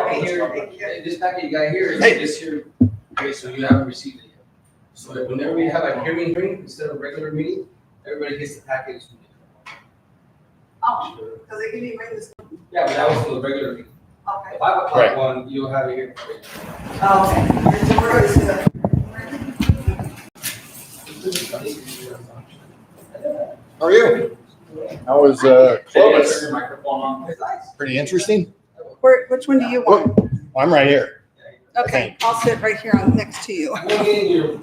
packet here, this packet you got here is this here. Okay, so you haven't received it yet. So whenever we have a hearing instead of a regular meeting, everybody gets the package. Oh, because they give me this. Yeah, but that was for the regular meeting. Okay. The 5 o'clock one, you'll have it here. Oh, okay. So we're going to do that. How are you? How was Clovis? Pretty interesting. Which one do you want? Oh, I'm right here. Okay, I'll sit right here next to you.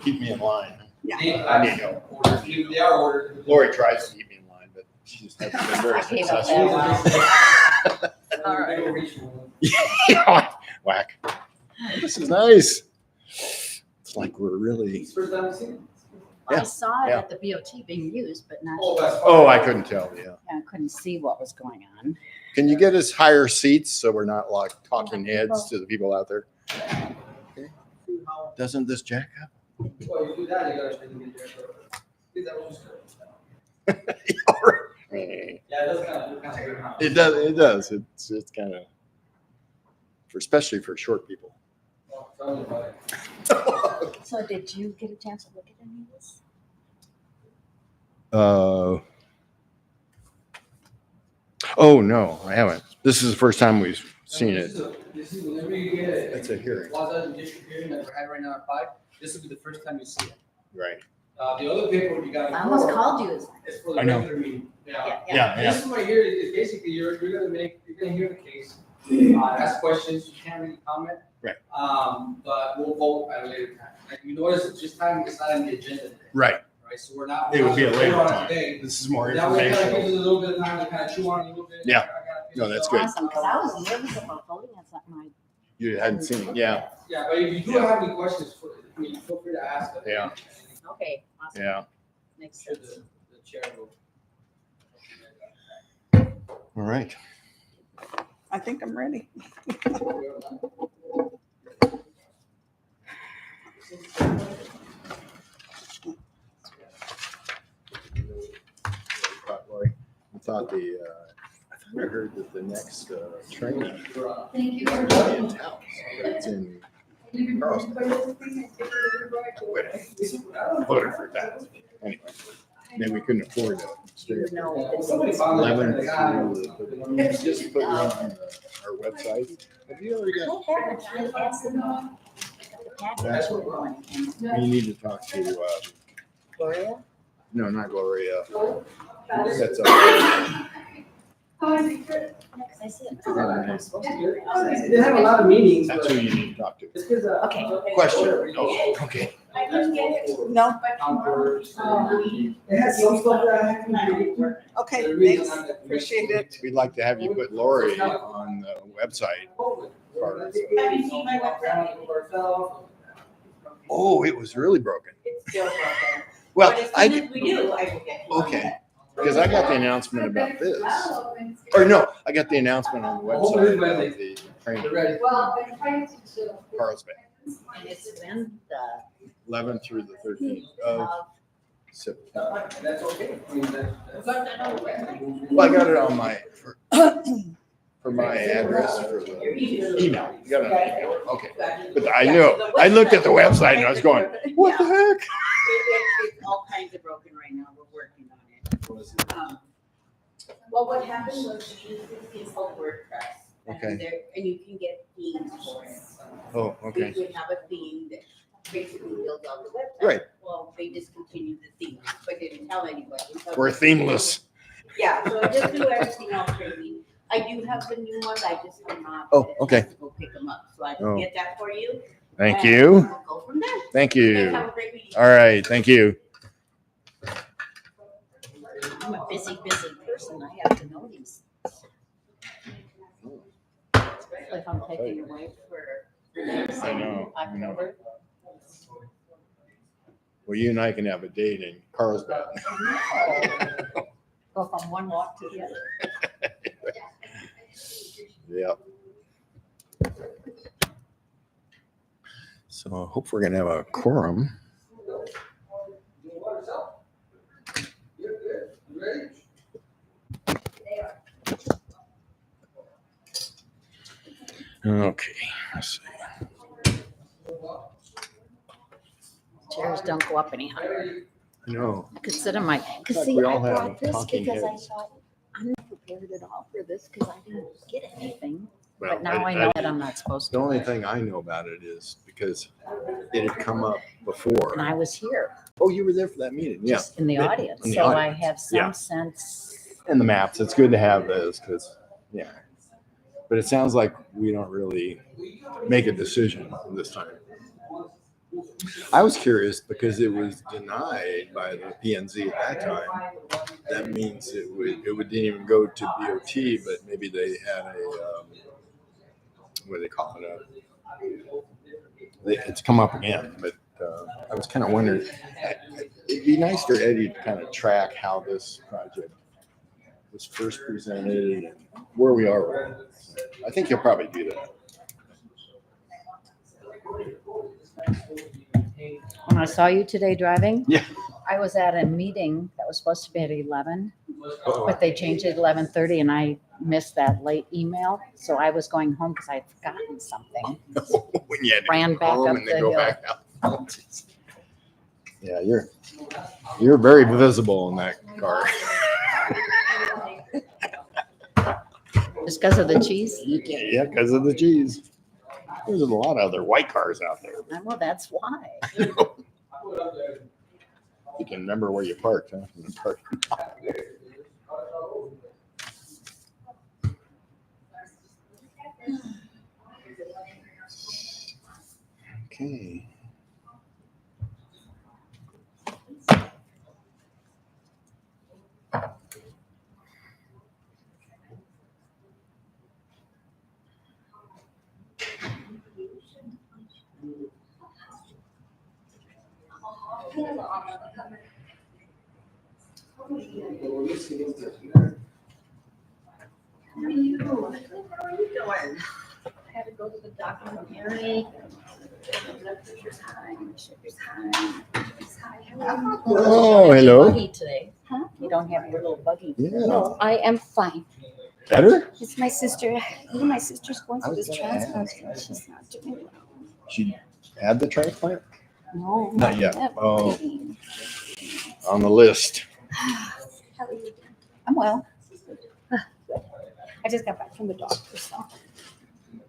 Keep me in line. Yeah. I need help. They are ordered. Lori tries to keep me in line, but she just hasn't been very successful. All right. Whack. This is nice. It's like we're really. Yeah, I saw it yeah. at the BOT being used, but not. Oh, I couldn't tell. Yeah. I couldn't see what was going on. Can you get us higher seats so we're not like talking heads to the people out there? Okay. Doesn't this jack up? Well, you do that, you gotta do that. Yeah, it does kind of. It does. It does. It's kind of, especially for short people. Tell me about it. So did you get a chance to look at any of this? Oh no, I haven't. This is the first time we've seen it. This is whenever you get it. That's a hearing. Plaza district hearing that we're having right now at 5. This will be the first time you see it. Right. The other paper you got. I almost called you. It's for the I know. regular meeting. Yeah. Yeah. This one right here is basically you're gonna hear the case, ask questions, you can't really comment. Right. But we'll vote at a later time. Like you notice it's just time, it's not on the agenda today. Right. Right, so we're not. It would be a later vote on it time. today. This is more That way it kind of gives information. us a little bit of time to kind of chew on it a little bit. Yeah. No, that's good. Awesome, because I was nervous about voting on something. You hadn't seen it. Yeah. Yeah, but if you do have any questions, feel free to ask. Yeah. Okay, awesome. Yeah. Makes Sure sense. the chair will. All right. I think I'm ready. I thought I heard that the next training Thank you. in town. It's in Carlsbad. Voted for that. Anyway, then we couldn't afford to stay at No, it's- 11 through the, just put it on our website. Have you already got? I haven't. I asked them about the package. That's what you need to talk to. Gloria? No, not Gloria. That's Next, I see it. They have a lot of meetings. That's who you need to talk to. It's because, Okay. Question. Oh, okay. No? It has some stuff that I haven't. Okay, thanks. Appreciate it. We'd like to have you put Lori on the website. Have you seen my website? Oh, it was really broken. It's still broken. Well, But as I soon as we do, I will get you on okay. that. Because I got the announcement about this. Or no, I got the announcement on the website about the training Ready? Carlsbad, And it's been the 11th through the 13th of September. That's okay. I mean, that's. Well, I got it on my, for my address for the email. You got it on email. Okay. But I knew, I looked at the website and I was going, what the heck? It's all kinds of broken right now. We're working on it. Well, what happened was it's called WordPress. Okay. And you can get themes for it. Oh, okay. We would have a theme that basically builds on the website. Right. Well, they discontinued the theme, but didn't tell anybody. So- We're themeless. Yeah, so I just do everything else crazy. I do have the new ones, I just am not. Oh, okay. I have to go pick them up, so I Oh. can get that for you. Thank and you. we'll Go from there. Thank Guys you. have a great meeting. All right. Thank you. I'm a busy person. I have to know these. Especially if I'm taking away for. I know. October. Well, you and I can have a date in Carlsbad. Go from one walk to the other. Yep. So I hope we're gonna have a quorum. Okay, let's see. Chairs don't go up anyhow. No, I could sit on my, because Like see, we I all have brought this talking because I heads. thought, I'm not prepared at all for this because I didn't get anything. well, But now I know that I'm not supposed The to. only thing I know about it is because it had come up before. And I was here, Oh, you were there for that meeting? Yeah. just in the audience. in the So I audience. have Yeah. some sense. And the maps, it's good to have those because, yeah. But it sounds like we don't really make a decision this time. I was curious because it was denied by the PNZ at that time. That means it didn't even go to BOT, but maybe they had a, what do they call it? It's come up again, but I was kind of wondering, it'd be nice for Eddie to kind of track how this project was first presented and where we are with it. I think he'll probably do that. When I saw you today driving. Yeah. I was at a meeting that was supposed to be at 11, but they changed it to 11:30 and I missed that late email. So I was going home because I had forgotten something. When you had to Ran go back home up and then the go hill. back out. Yeah, you're very visible in that car. Just because of the cheese? Yeah, because of the cheese. There's a lot of other white cars out there. Well, that's why. You can remember where you parked, huh? In the parking lot. Okay. How are you? How are you doing? I had to go to the doctor from Mary. Blood pressure's high, sugar's high. It's high. How are you? Oh, hello. Buggy today. Huh? You don't have your little buggy. Yeah. No, I am fine. Better? It's my sister. My sister's going I through was this gonna transplant. ask. She's not doing well. She had the transplant? No, Not yet. Oh, Maybe. on the list. How are you doing? I'm well. I just got back from the doctor, so.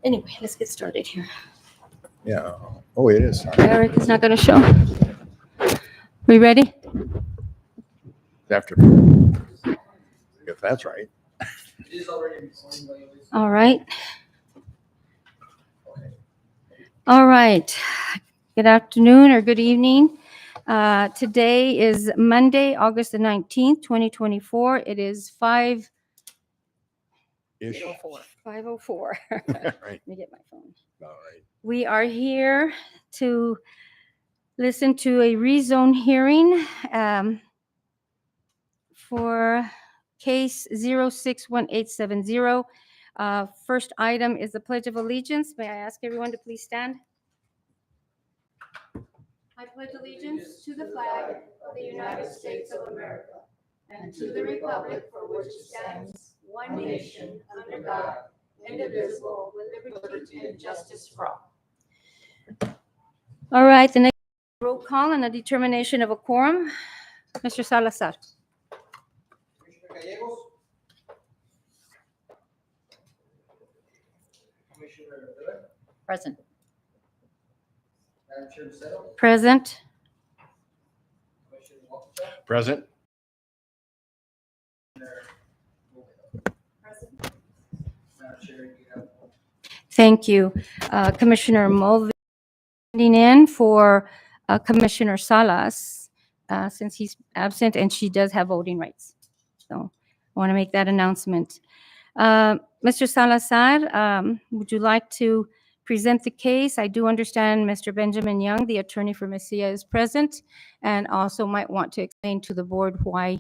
Anyway, let's get started here. Yeah. Oh, it is. Eric is not gonna show. We ready? After. If that's right. It is already recording, by the way. All right. All right. Good afternoon or good evening. Today is Monday, August the 19th, 2024. It is 5:04. Ish. 5:04. Right. Let me get my phone. All right. We are here to listen to a rezone hearing for case 061870. First item is the Pledge of Allegiance. May I ask everyone to please stand? I pledge allegiance to the flag of the United States of America and to the republic for which it stands, one nation, under God, indivisible, with liberty and justice for all. All right, the next roll call and a determination of a quorum. Mr. Salazar. Commissioner Gallegos. Commissioner Rivera. Present. Madam Chair Lucero. Present. Commissioner Walker. Present. Madam Chair, you have. Thank you. Commissioner Mulvey in for Commissioner Salas, since he's absent and she does have voting rights. So I want to make that announcement. Mr. Salazar, would you like to present the case? I do understand Mr. Benjamin Young, the attorney for Messia, is present and also might want to explain to the board why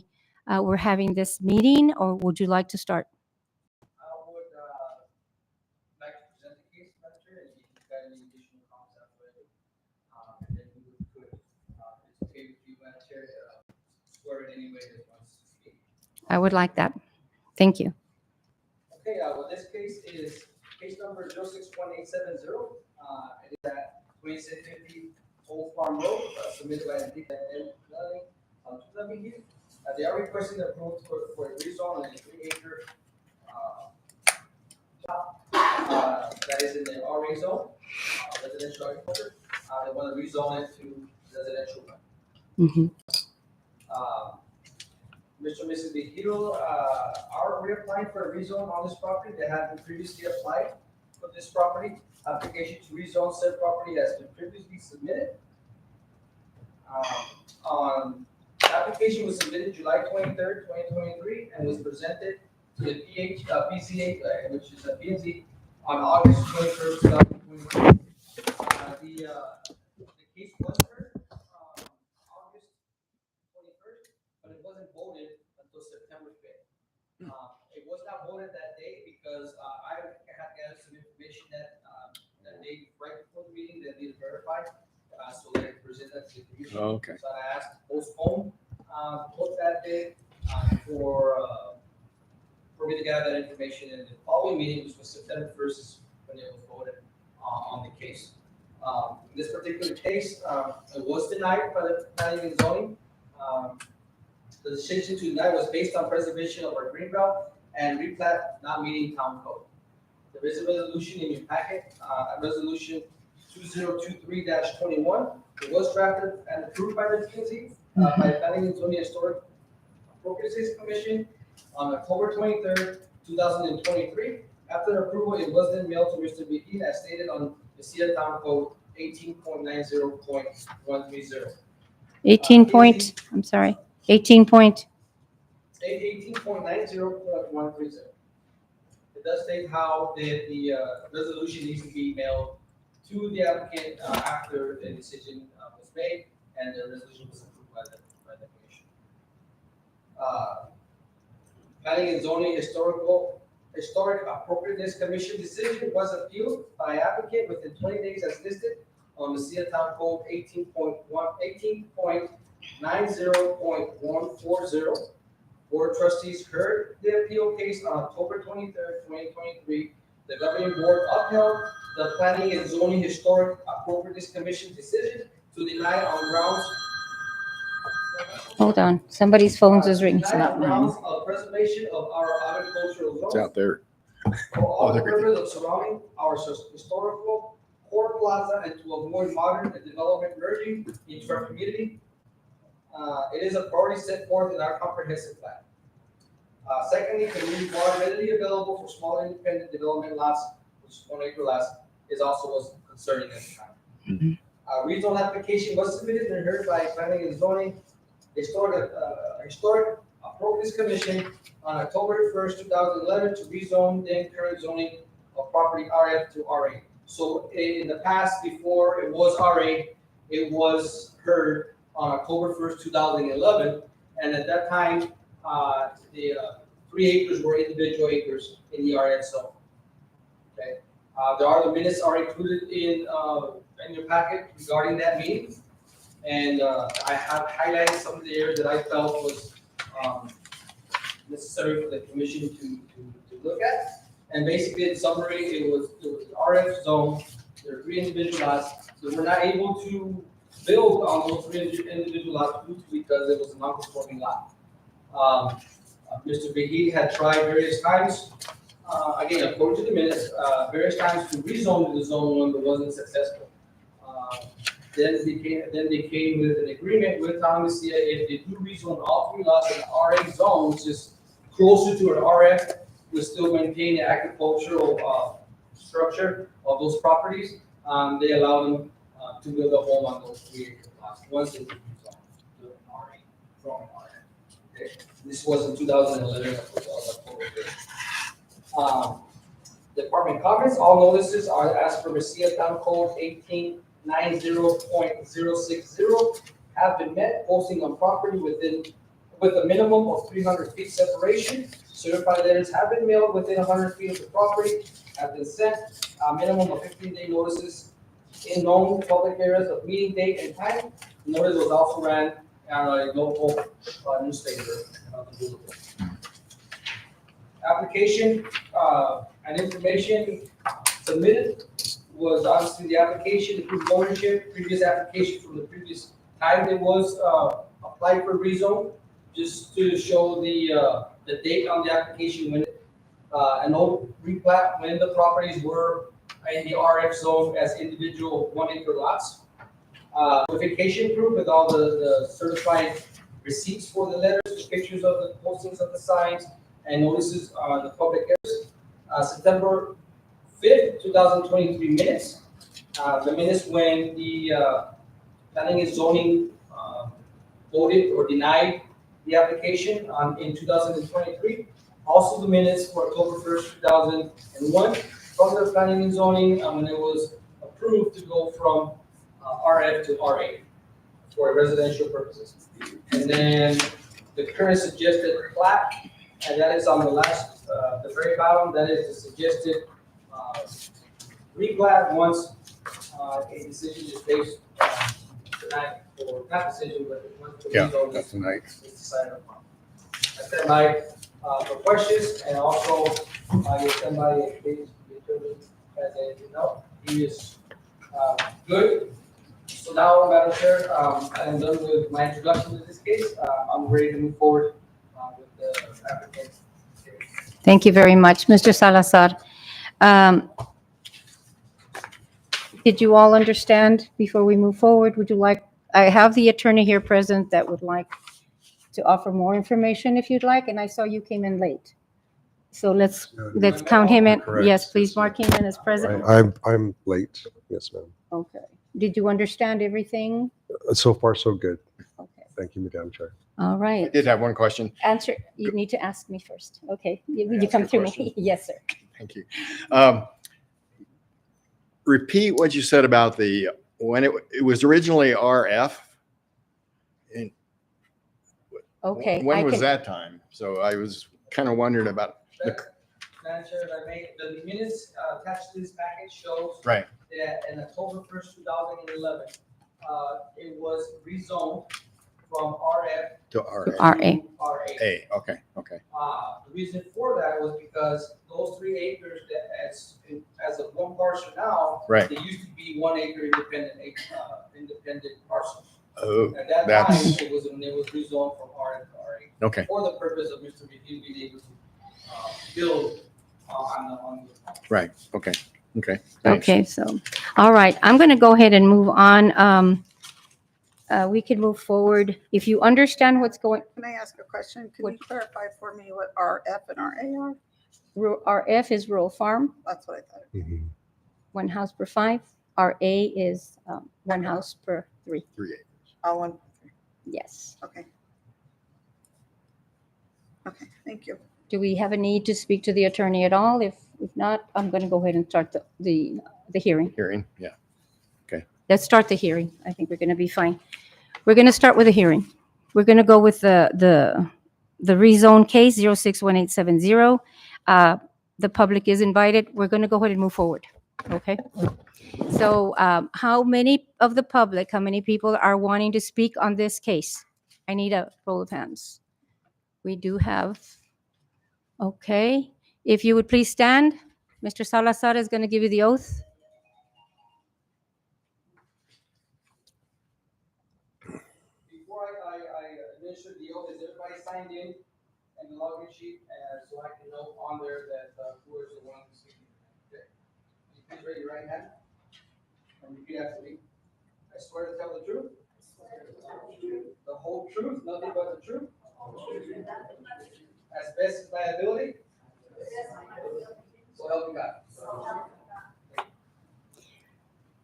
we're having this meeting, or would you like to start? I would like to present the case, Madam Chair, and if you've got any additional comments after it, then we could, it's okay with you, Madam Chair, swear it anyway that wants to speak. I would like that. Thank you. Okay, well, this case is case number 061870. It is at 2650 Old Farm Road, submitted by the they are requesting approval for a rezone on a 3-acre that is in the RA zone, residential agriculture. They want to rezone it to residential. Mhm. Mr. and Mrs. Vigil are reapplying for a rezone on this property. They have been previously applied for this property. Application to rezone said property has been previously submitted. Application was submitted July 23rd, 2023, and was presented to the PZHAC, which is a P&Z, on August 21st, 2023. The case was heard August 21st, but it wasn't voted until September 5th. It was not voted that day because I had gathered some information that day right before the meeting that needed verified. So they present that to the commission. Oh, okay. So I asked to postpone vote that day for me to gather that information. And the following meeting, which was September 1st, is when it was voted on the case. In this particular case, it was denied by the planning and zoning. The decision to deny was based on preservation of our green belt and replat not meeting town code. There is a resolution in your packet, resolution 2023-21. It was drafted and approved by the PZ, by the Planning and Zoning Historic Appropriations Commission on October 23rd, 2023. After approval, it was then mailed to Mr. Behe as stated on the Cedar Town Code 18.90.130. 18 point, I'm sorry, 18 point. 18.90.130. It does state how the resolution needs to be mailed to the applicant after the decision was made and the resolution was approved by the commission. Planning and Zoning Historic Appropriateness Commission decision was appealed by applicant within 20 days as listed on the Cedar Town Code 18.90.140. Board of Trustees heard the appeal case on October 23rd, 2023. The governing board upheld the Planning and Zoning Historic Appropriateness Commission decision to deny on grounds. Hold on, somebody's phone is ringing. Deny on grounds of preservation of our agricultural zones. It's out there. For all the there we go. purposes of surrounding our historical core plaza and to avoid modern development merging into our community. It is a priority set forth in our comprehensive plan. Secondly, community water readily available for small independent development lots, which is 1 acre lots, is also was concerning at the time. Rezone application was submitted and heard by Planning and Zoning Historic Appropriateness Commission on October 1st, 2011 to rezone then current zoning of property RF to RA. So in the past, before it was RA, it was heard on October 1st, 2011, and at that time, the 3 acres were individual acres in the RF zone. Okay, the minutes are included in your packet regarding that meeting, and I have highlighted some of the areas that I felt was necessary for the commission to look at. And basically, in summary, it was RF zone. There are 3 individual lots. So we're not able to build on those 3 individual lots because it was a non-conforming lot. Mr. Behe had tried various times, again, according to the minutes, various times to rezone to the zone 1, but wasn't successful. Then they came with an agreement with Thomas if they do rezone all 3 lots in the RA zone, which is closer to an RF, we still maintain the agricultural structure of those properties. They allow them to build a home on those 3 acre lots once they do rezone to an RA from an RF. Okay. This was in 2011. Department comments. All notices are as per Cedar Town Code 18.90.060 have been met. Posting on property with a minimum of 300 feet separation. Certified letters have been mailed within 100 feet of the property. Have been sent. A minimum of 15-day notices in known public areas of meeting date and time. Notice was also ran a local newspaper. Application And information submitted was obviously the application, the proof of ownership, previous application from the previous time it was applied for rezone, just to show the date on the application when an old replat, when the properties were in the RF zone as individual 1 acre lots. Notification proof with all the certified receipts for the letters, the pictures of the postings of the signs, and notices on the public areas. September 5th, 2023 minutes. The minutes when the planning and zoning voted or denied the application in 2023. Also the minutes for October 1st, 2001 from the planning and zoning when it was approved to go from RF to RA for residential purposes. And then the current suggested plat, and that is on the last, the very bottom, that is the suggested replat once a decision is based tonight, or not decision, but once the Yeah, rezone that's is tonight. decided upon. I stand by for questions, and also I stand by in case the attorney has anything else. He is good. So now, Madam Chair, I am done with my introduction to this case. I'm ready to move forward with the applicant. Thank you very much, Mr. Salazar. Um, Did you all understand before we move forward? Would you like, I have the attorney here present that would like to offer more information if you'd like, and I saw you came in late. So let's count him in. Correct. Yes, please mark him in as present. I'm late. Yes, ma'am. Okay. Did you understand everything? So far, so good. Okay. Thank you, Madam Chair. All I right. did have one question. Answer, you need to ask me first. Okay. You Ask come a through question? me. Yes, sir. Thank you. Repeat what you said about when it was originally RF. And Okay. when was that time? So I was kind of wondering about Madam Chair, if I may, the minutes attached to this package shows right. that in October 1st, 2011, it was rezoned from RF To RA. RA. to RA. Okay. The reason for that was because those 3 acres that as of one parcel now, Right. they used to be 1 acre independent parcels. Oh, At that that's time, it was rezoned from RF to RA okay. for the purpose of Mr. McGee being able to build on the. Right. Okay. Thanks. Okay, so, all right, I'm going to go ahead and move on. We can move forward. If you understand what's going, Can I ask a question? Can What- you clarify for me what RF and RA are? RF is rural farm, That's what I thought. Mhm. 1 house per 5. RA is 1 house per 3. 3 acres. All one, Yes. okay. Okay, thank you. Do we have a need to speak to the attorney at all? If not, I'm going to go ahead and start the hearing. Hearing. Yeah. Let's start the hearing. I think we're going to be fine. We're going to start with a hearing. We're going to go with the rezone case 061870. The public is invited. We're going to go ahead and move forward. Okay? So how many of the public, how many people are wanting to speak on this case? I need a roll of hands. We do have, okay. If you would please stand. Mr. Salazar is going to give you the oath. Before I administer the oath, is everybody signed in and the login sheet, so I can note on there that who is the one speaking? Okay. Please raise your right hand and repeat after me. I swear to tell the truth. The whole truth, nothing but the truth. As best as my ability. So help me God.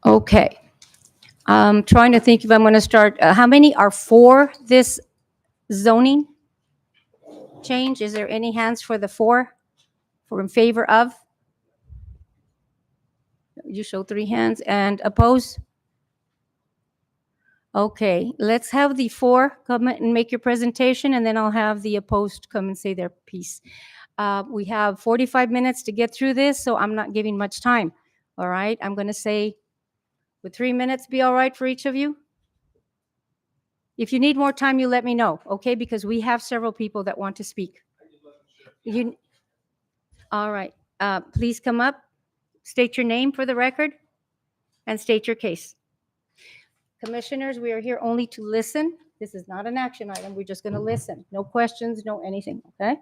Okay. I'm trying to think if I'm going to start. How many are for this zoning change? Is there any hands for the for in favor of? You show 3 hands and oppose? Okay, let's have the for come and make your presentation, and then I'll have the opposed come and say their piece. We have 45 minutes to get through this, so I'm not giving much time. All right, I'm going to say, would 3 minutes be all right for each of you? If you need more time, you let me know, okay? Because we have several people that want to speak. All right. Please come up, state your name for the record, and state your case. Commissioners, we are here only to listen. This is not an action item. We're just going to listen. No questions, no anything, okay?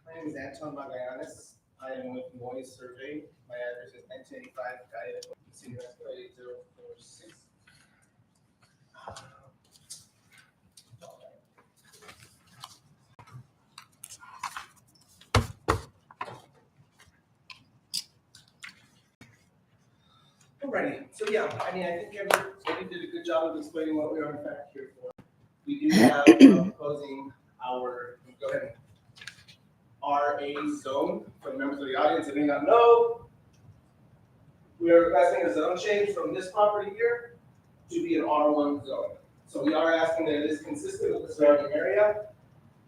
My name is Anton Magallanes. I am with Moise Survey. My address is 1985 Calle Senior 8046. Alrighty, so yeah, I mean, I think Eddie did a good job of explaining what we are in fact here for. We do have proposing our, go ahead, RA zone. For the members of the audience that may not know, we are requesting a zone change from this property here to be an R1 zone. So we are asking that it is consistent with the surrounding area.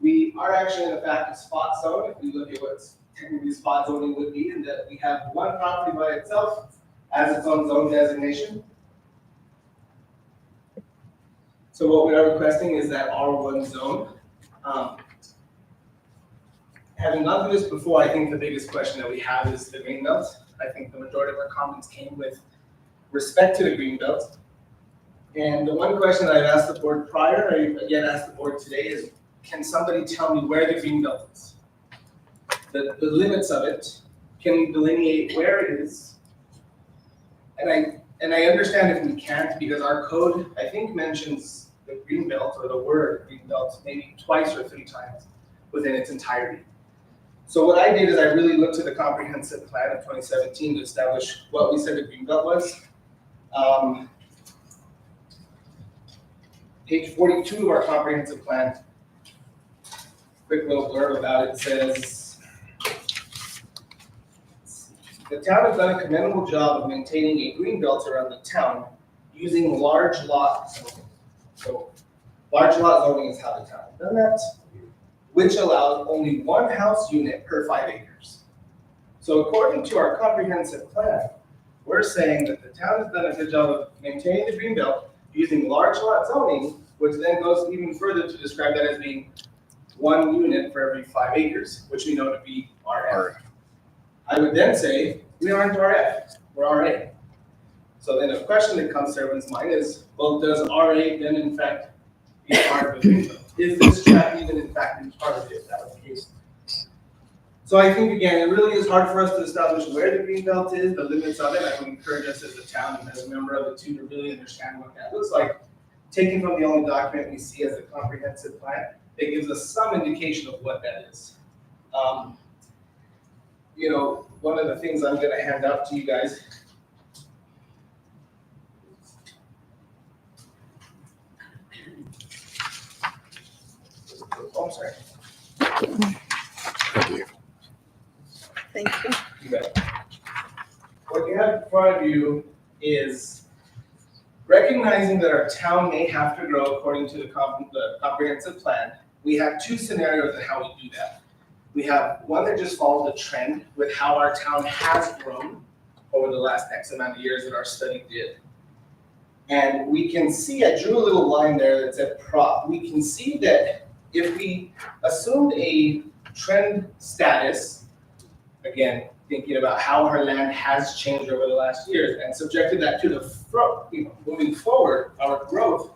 We are actually in fact a spot zone, if we look at what technically spot zoning would be, and that we have one property by itself as its own zone designation. So what we are requesting is that R1 zone. Having gone through this before, I think the biggest question that we have is the green belt. I think the majority of our comments came with respect to the green belt. And the one question that I've asked the board prior, I again asked the board today is, can somebody tell me where the green belt is? The limits of it, can we delineate where it is? And I understand if we can't, because our code, I think, mentions the green belt or the word green belt maybe twice or three times within its entirety. So what I did is I really looked at the comprehensive plan of 2017 to establish what we said the green belt was. Page 42 of our comprehensive plan, quick little blurb about it says, the town has done a commendable job of maintaining a green belt around the town using large lot zoning. So large lot zoning is how the town has done that, which allows only one house unit per 5 acres. So according to our comprehensive plan, we're saying that the town has done a good job of maintaining the green belt using large lot zoning, which then goes even further to describe that as being one unit for every 5 acres, which we know to be RF. I would then say, we aren't RF, we're RA. So then a question that comes to everyone's mind is, well, does RA then in fact be part of the green belt? Is this tract even in fact be part of it, if that was the case? So I think again, it really is hard for us to establish where the green belt is, the limits of it. I would encourage us as a town and as a member of it too to really understand what that looks like. Taken from the only document we see as a comprehensive plan, it gives us some indication of what that is. You know, one of the things I'm going to hand out to you guys. Oh, I'm sorry. Thank you. Thank you. You bet. What you have in front of you is recognizing that our town may have to grow according to the comprehensive plan. We have two scenarios of how we do that. We have one that just follows the trend with how our town has grown over the last X amount of years that our study did. And we can see, I drew a little line there that said prop. We can see that if we assumed a trend status, again, thinking about how our land has changed over the last years and subjected that to the front, moving forward, our growth,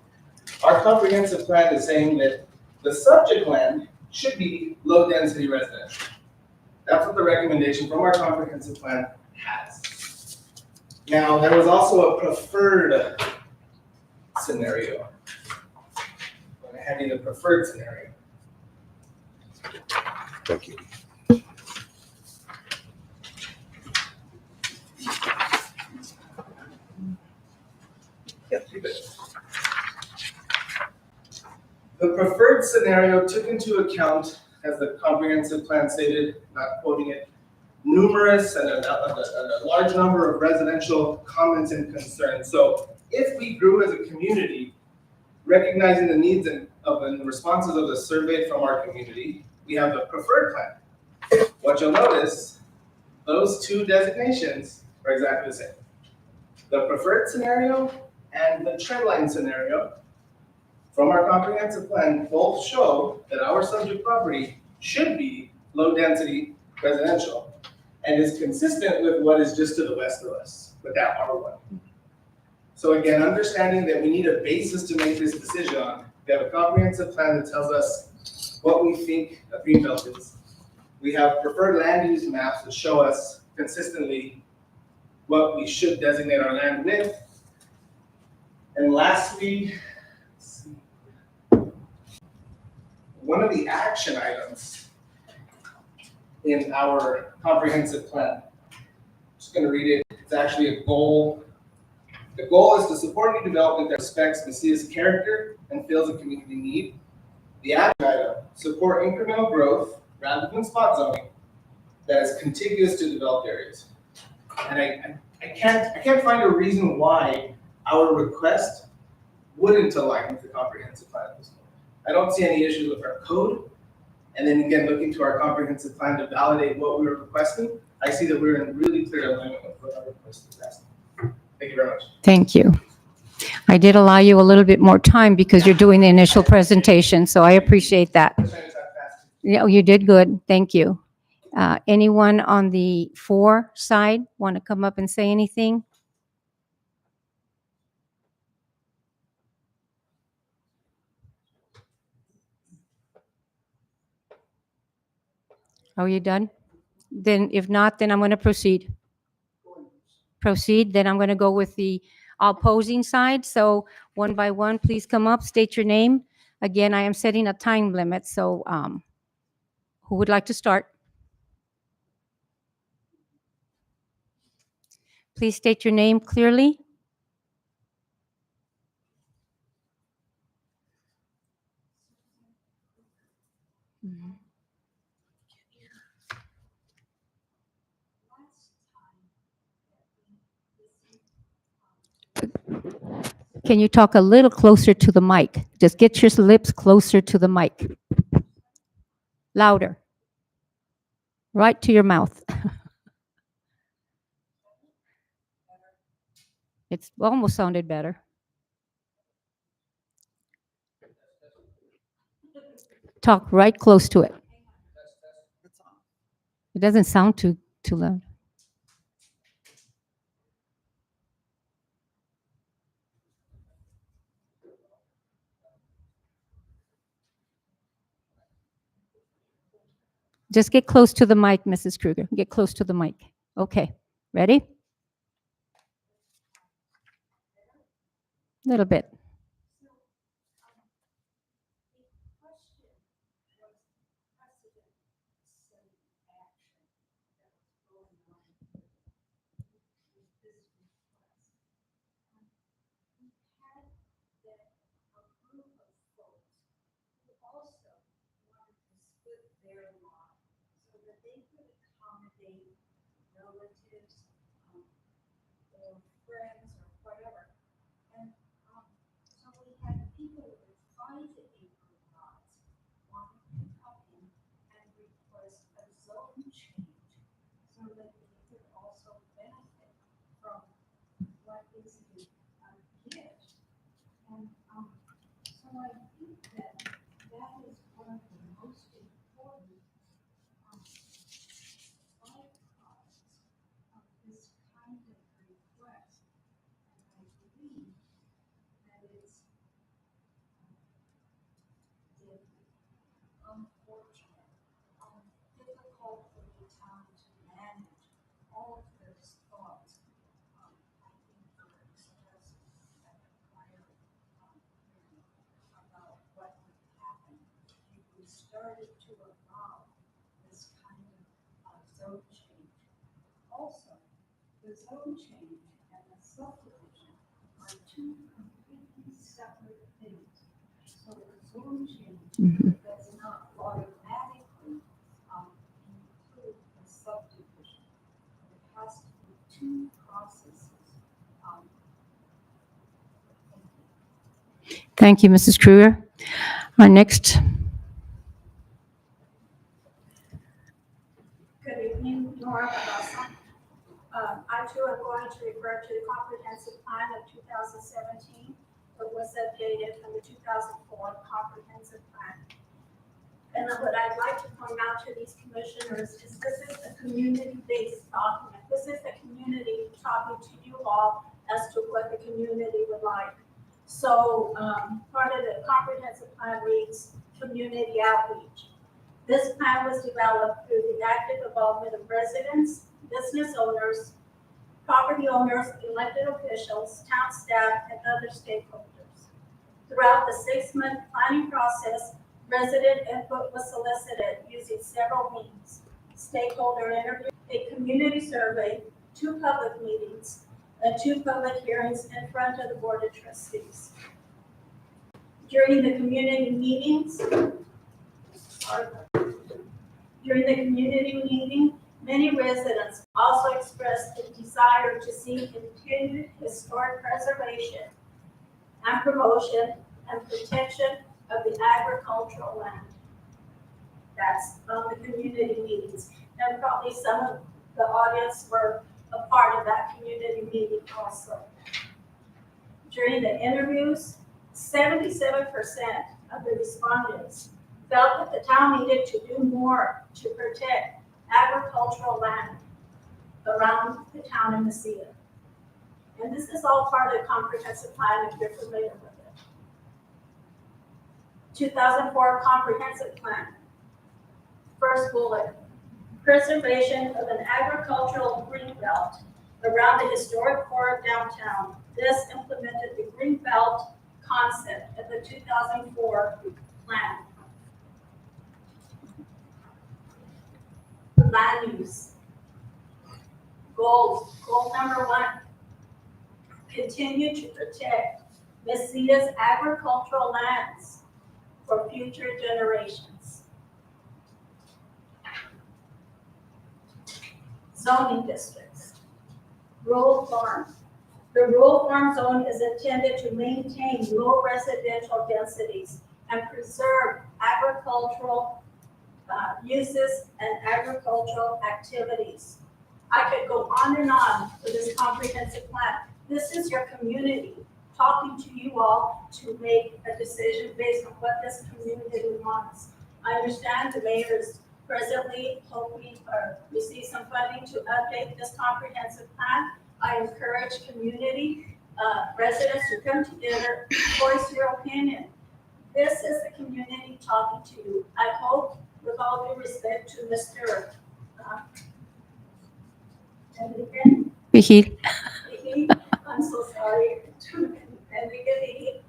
our comprehensive plan is saying that the subject land should be low density residential. That's what the recommendation from our comprehensive plan has. Now, there was also a preferred scenario. I'm going to hand you the preferred scenario. Thank you. Yep, you bet. The preferred scenario took into account, as the comprehensive plan stated, not quoting it, numerous and a large number of residential comments and concerns. So if we grew as a community, recognizing the needs and responses of the survey from our community, we have the preferred plan. What you'll notice, those two designations are exactly the same. The preferred scenario and the trendline scenario from our comprehensive plan both show that our subject property should be low density residential, and is consistent with what is just to the west of us, with that R1. So again, understanding that we need a basis to make this decision on. We have a comprehensive plan that tells us what we think a greenbelt is. We have preferred land use maps that show us consistently what we should designate our land with. And lastly, let's see, one of the action items in our comprehensive plan, I'm just going to read it. It's actually a goal. The goal is to support new development that respects Messia's character and fills a community need. The action item, support incremental growth rather than spot zoning that is contiguous to developed areas. And I can't find a reason why our request wouldn't align with the comprehensive plan at this point. I don't see any issues with our code. And then again, looking to our comprehensive plan to validate what we were requesting, I see that we're in really clear alignment with what our request is asking. Thank you very much. Thank you. I did allow you a little bit more time because you're doing the initial presentation, so I appreciate that. I'm trying to talk fast. Yeah, you did good. Thank you. Anyone on the for side want to come up and say anything? Are you done? Then if not, then I'm going to proceed. Then I'm going to go with the opposing side. So one by one, please come up, state your name. Again, I am setting a time limit, so who would like to start? Please state your name clearly. Can you talk a little closer to the mic? Just get your lips closer to the mic. Louder. Right to your mouth. It's almost sounded better. Talk right close to it. It doesn't sound too loud. Just get close to the mic, Mrs. Kruger. Get close to the mic. Okay. Ready? A little bit. Mhm. Thank you, Mrs. Kruger. Our next. Good evening, Nora Barbosa. I too am going to refer to the comprehensive plan of 2017, but was updated from the 2004 comprehensive plan. And then what I'd like to point out to these commissioners is this is a community-based document. This is the community talking to you all as to what the community would like. So part of the comprehensive plan reads community outreach. This plan was developed through the active involvement of residents, business owners, property owners, elected officials, town staff, and other stakeholders. Throughout the 6-month planning process, resident input was solicited using several means: stakeholder interview, a community survey, 2 public meetings, and 2 public hearings in front of the Board of Trustees. During the community meetings, many residents also expressed a desire to see continued historic preservation and promotion and protection of the agricultural land. That's the community meetings. And probably some of the audience were a part of that community meeting also. During the interviews, 77% of the respondents felt that the town needed to do more to protect agricultural land around the town of Mesilla. And this is all part of the comprehensive plan if you're familiar with it. 2004 comprehensive plan. First bullet, preservation of an agricultural green belt around the historic core of downtown. This implemented the green belt concept of the 2004 plan. Land use. Goals. Goal number 1, continue to protect Mesilla's agricultural lands for future generations. Zoning districts. Rural farm. The rural farm zone is intended to maintain low residential densities and preserve agricultural uses and agricultural activities. I could go on and on for this comprehensive plan. This is your community talking to you all to make a decision based on what this community wants. I understand the mayor is presently hoping or receive some funding to update this comprehensive plan. I encourage community residents to come together, voice your opinion. This is the community talking to you. I hope, with all due respect to Mr. Vigil. I'm so sorry, and we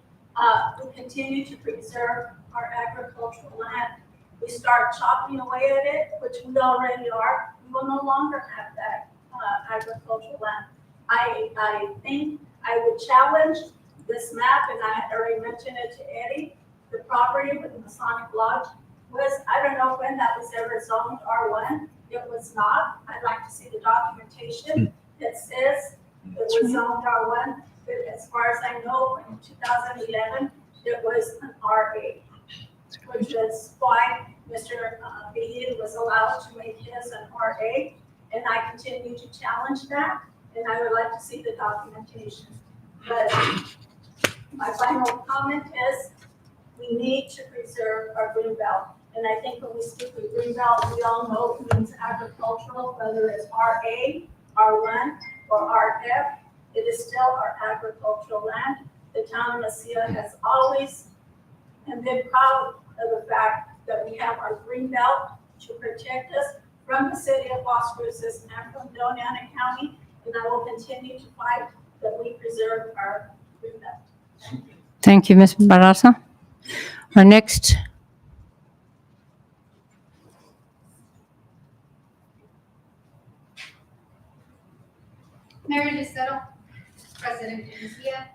continue to preserve our agricultural land. We start chopping away at it, which we already are, we will no longer have that agricultural land. I think I would challenge this map, and I had already mentioned it to Eddie. The property with the Masonic Lodge was, I don't know when that was ever zoned R1. It was not. I'd like to see the documentation that says it was zoned R1. But as far as I know, in 2011, it was an RA, which is why Mr. Vigil was allowed to make his an RA. And I continue to challenge that, and I would like to see the documentation. But my final comment is we need to preserve our green belt. And I think when we speak of green belt, we all know it means agricultural, whether it's RA, R1, or RF. It is still our agricultural land. The town of Mesilla has always been proud of the fact that we have our green belt to protect us from the city of Las Cruces and from Doñana County. And I will continue to fight that we preserve our green belt. Thank you, Ms. Barraza. Our next. Mayor Lucero, President of Mesilla.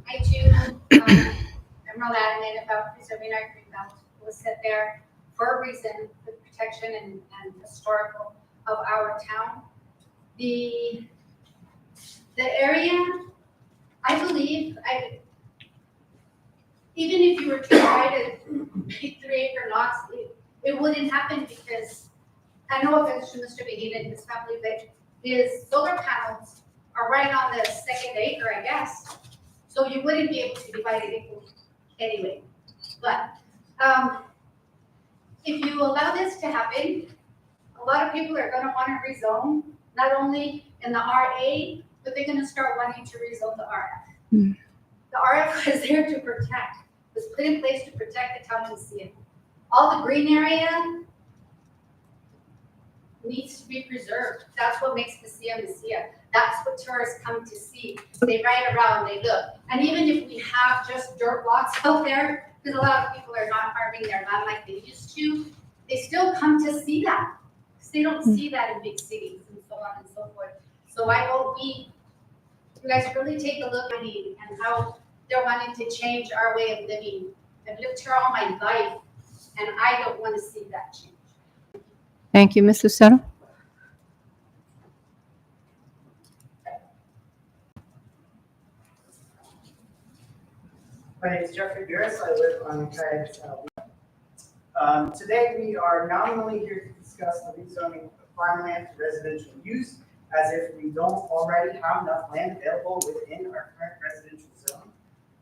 I too am real adamant about preserving our green belt. It was set there for a reason, for the protection and historical of our town. The area, I believe, even if you were to try to make 3-acre lots, it wouldn't happen because, I know offense to Mr. Vigil and his family, but his solar panels are right on the 2nd acre, I guess. So you wouldn't be able to divide it equally anyway. But if you allow this to happen, a lot of people are gonna wanna rezone, not only in the RA, but they're gonna start wanting to rezone the RF. Hmm. The RF was there to protect, was put in place to protect the town of Sia. All the green area needs to be preserved. That's what makes Mesilla Mesilla. That's what tourists come to see. They ride around, they look. And even if we have just dirt lots out there, because a lot of people are not farming their land like they used to, they still come to see that. Because they don't see that in big cities and so on and so forth. So I hope you guys really take a look at it and how they're wanting to change our way of living. I've lived here all my life, and I don't want to see that change. Thank you, Ms. Lucero. My name is Jeffrey Beers. I live on Cayuga. Today we are nominally here to discuss the rezoning of farmland to residential use, as if we don't already have enough land available within our current residential zone.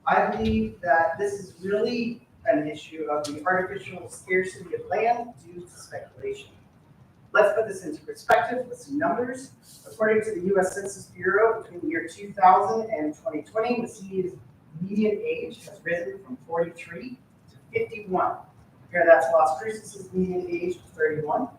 I believe that this is really an issue of the artificial scarcity of land due to speculation. Let's put this into perspective with some numbers. According to the U.S. Census Bureau, between the year 2000 and 2020, Messilla's median age has risen from 43 to 51. Compare that to Las Cruces' median age of 31.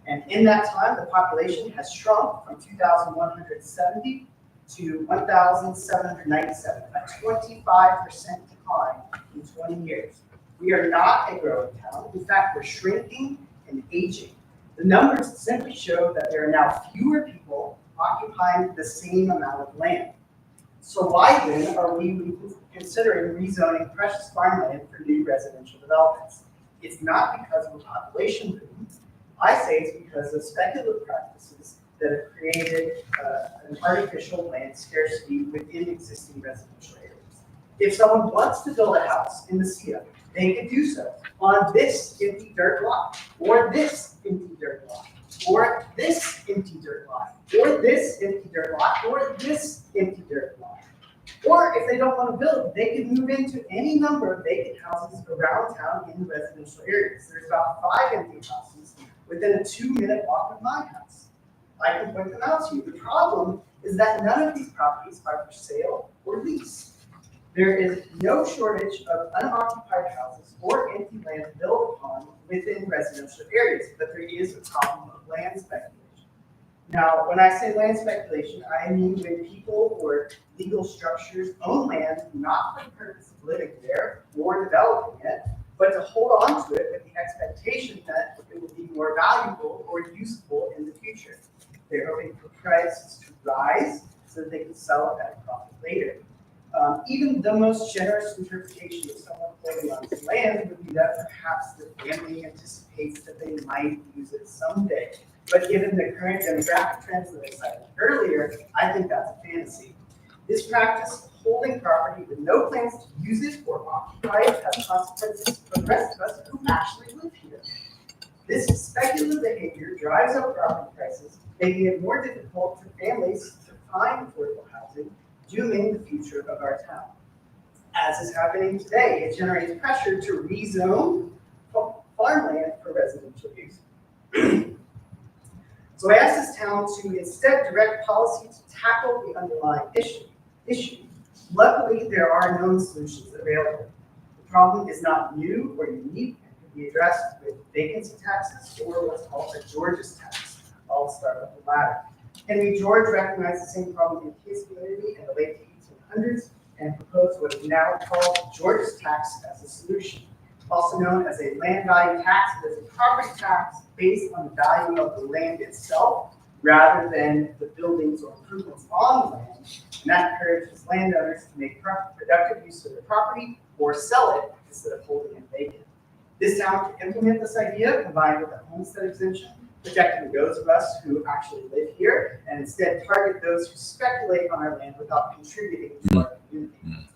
And in that time, the population has shrunk from 2,170 to 1,797, a 25% decline in 20 years. We are not a growing town. In fact, we're shrinking and aging. The numbers simply show that there are now fewer people occupying the same amount of land. So why then are we considering rezoning precious farmland for new residential developments? It's not because of a population boom. I say it's because of speculative practices that have created an artificial land scarcity within existing residential areas. If someone wants to build a house in Mesilla, they can do so on this empty dirt lot, or this empty dirt lot, or this empty dirt lot, or this empty dirt lot, or this empty dirt lot. Or if they don't want to build, they can move into any number of vacant houses around town in the residential areas. There's about 5 empty houses within a 2-minute walk of my house. I can point them out to you. The problem is that none of these properties are for sale or lease. There is no shortage of unoccupied houses or empty land built upon within residential areas, but there is a problem of land speculation. Now, when I say land speculation, I mean when people or legal structures own land not for the purpose of living there or developing it, but to hold on to it with the expectation that it will be more valuable or useful in the future. They're hoping for prices to rise so that they can sell it at a profit later. Even the most generous interpretation of someone holding on to land would be that perhaps the family anticipates that they might use it someday. But given the current demographic trends that I cited earlier, I think that's a fantasy. This practice of holding property with no plans to use it or occupy it has consequences for the rest of us who actually live here. This speculative behavior drives up property prices, making it more difficult for families to find affordable housing, dooming the future of our town. As is happening today, it generates pressure to rezone farmland for residential use. So I asked this town to instead direct policy to tackle the underlying issue. Luckily, there are known solutions available. The problem is not new or unique and can be addressed with vacancy taxes or what's called a George's tax. I'll start with the latter. Henry George recognized the same problem in his community in the late 1800s and proposed what is now called George's tax as a solution. Also known as a land value tax, it is a property tax based on the value of the land itself rather than the buildings or improvements on the land. And that encourages landowners to make productive use of their property or sell it instead of holding it vacant. This town can implement this idea combined with a homestead exemption, protecting those of us who actually live here, and instead target those who speculate on our land without contributing to our community.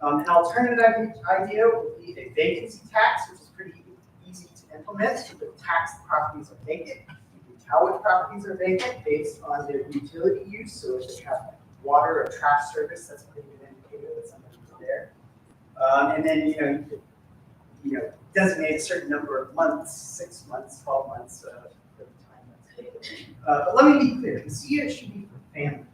An alternative idea would be a vacancy tax, which is pretty easy to implement. You would tax the properties are vacant. You can tell which properties are vacant based on their utility use. So if they have water or trash service, that's a pretty good indicator that somebody's there. And then you designate a certain number of months, 6 months, 12 months, for the time that's taken. But let me be clear, the CR should be for families.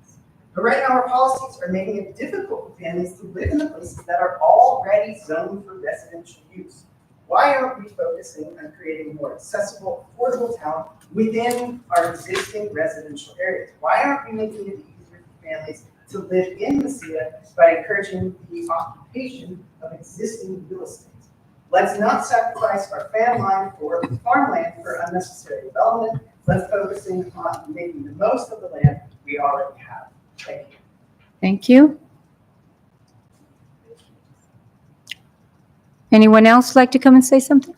But right now, our policies are making it difficult for families to live in the places that are already zoned for residential use. Why aren't we focusing on creating a more accessible, affordable town within our existing residential areas? Why aren't we making it easier for families to live in Mesilla by encouraging the occupation of existing real estate? Let's not sacrifice our farmland for unnecessary development. Let's focusing on making the most of the land we already have. Thank you. Thank you. Anyone else like to come and say something?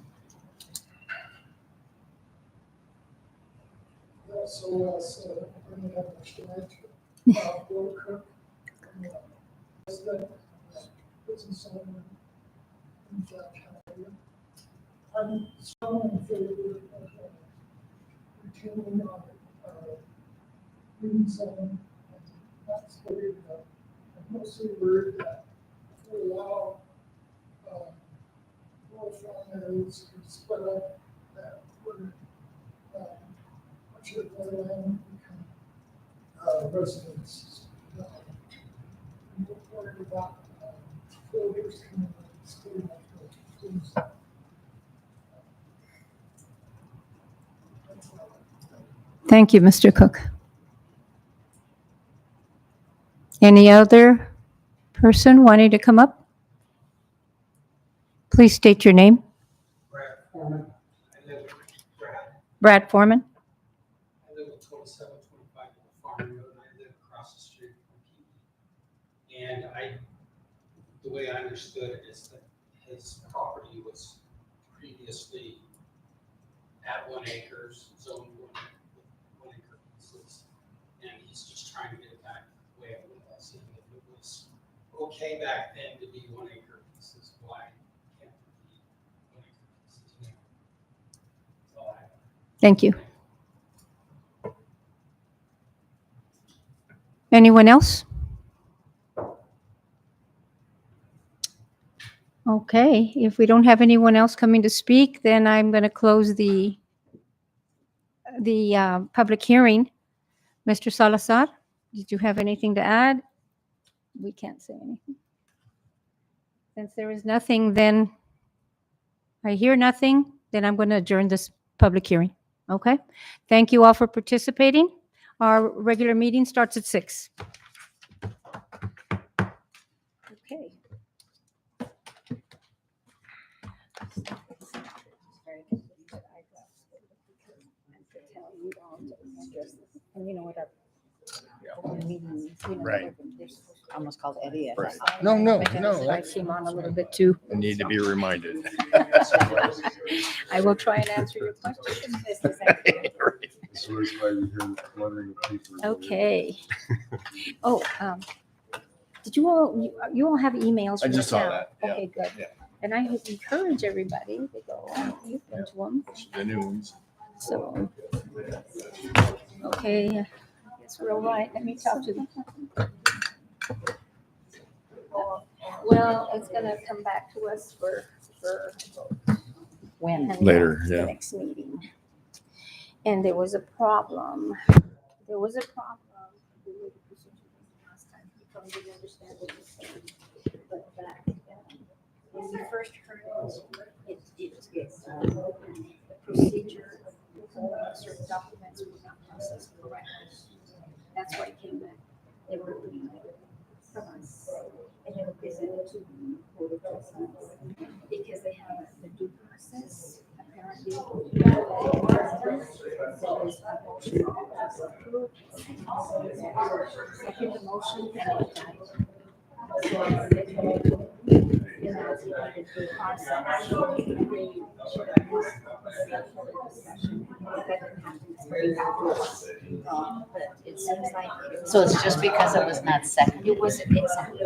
I'm strongly in favor of retaining our green zone. That's worried about. I'm mostly worried that if we allow more farm areas to split up, that would much of the land become residences. I'm worried about builders coming and splitting up the green zone. Thank you, Mr. Cook. Any other person wanting to come up? Please state your name. Brad Foreman. I live with Brad Foreman. I live at 2725 Farm Road, and I live across the street from Keaton. And the way I understood it is that his property was previously at 1 acre, zoned 1 acre pieces. And he's just trying to get it back the way it was. And if it was okay back then to be 1 acre pieces, why can't it be 1 acre pieces now? That's all I have. Thank you. Anyone else? Okay, if we don't have anyone else coming to speak, then I'm going to close the public hearing. Mr. Salazar, did you have anything to add? We can't say anything. Since there is nothing, then I hear nothing, then I'm going to adjourn this public hearing. Okay? Thank you all for participating. Our regular meeting starts at 6. Okay. And you know what? Right. Almost called Eddie. Right. No. I came on a little bit too. I need to be reminded. I will try and answer your questions. So it's why we hear fluttering of papers. Okay. Oh, did you all have emails? I from just the saw town? that, yeah. Okay, good. Yeah. And I encourage everybody to go look into them. The new ones. So, okay, I guess we're all right. Let me talk to them. Well, it's gonna come back to us for When? Later, the yeah. next meeting. And there was a problem. There was a problem with the procedure last time. You probably didn't understand what you said. But back when we first heard it, the procedure, certain documents were not processed correctly. That's why it came back. They were from us. And they were presented to the Board of Trustees because they have the due process. Apparently, there is a motion that was approved. Second the motion and it died. So they told me, you know, the due process. They should have discussion. That didn't happen. It's very bad. But it seems like. So it's just because it was not second? It wasn't exactly.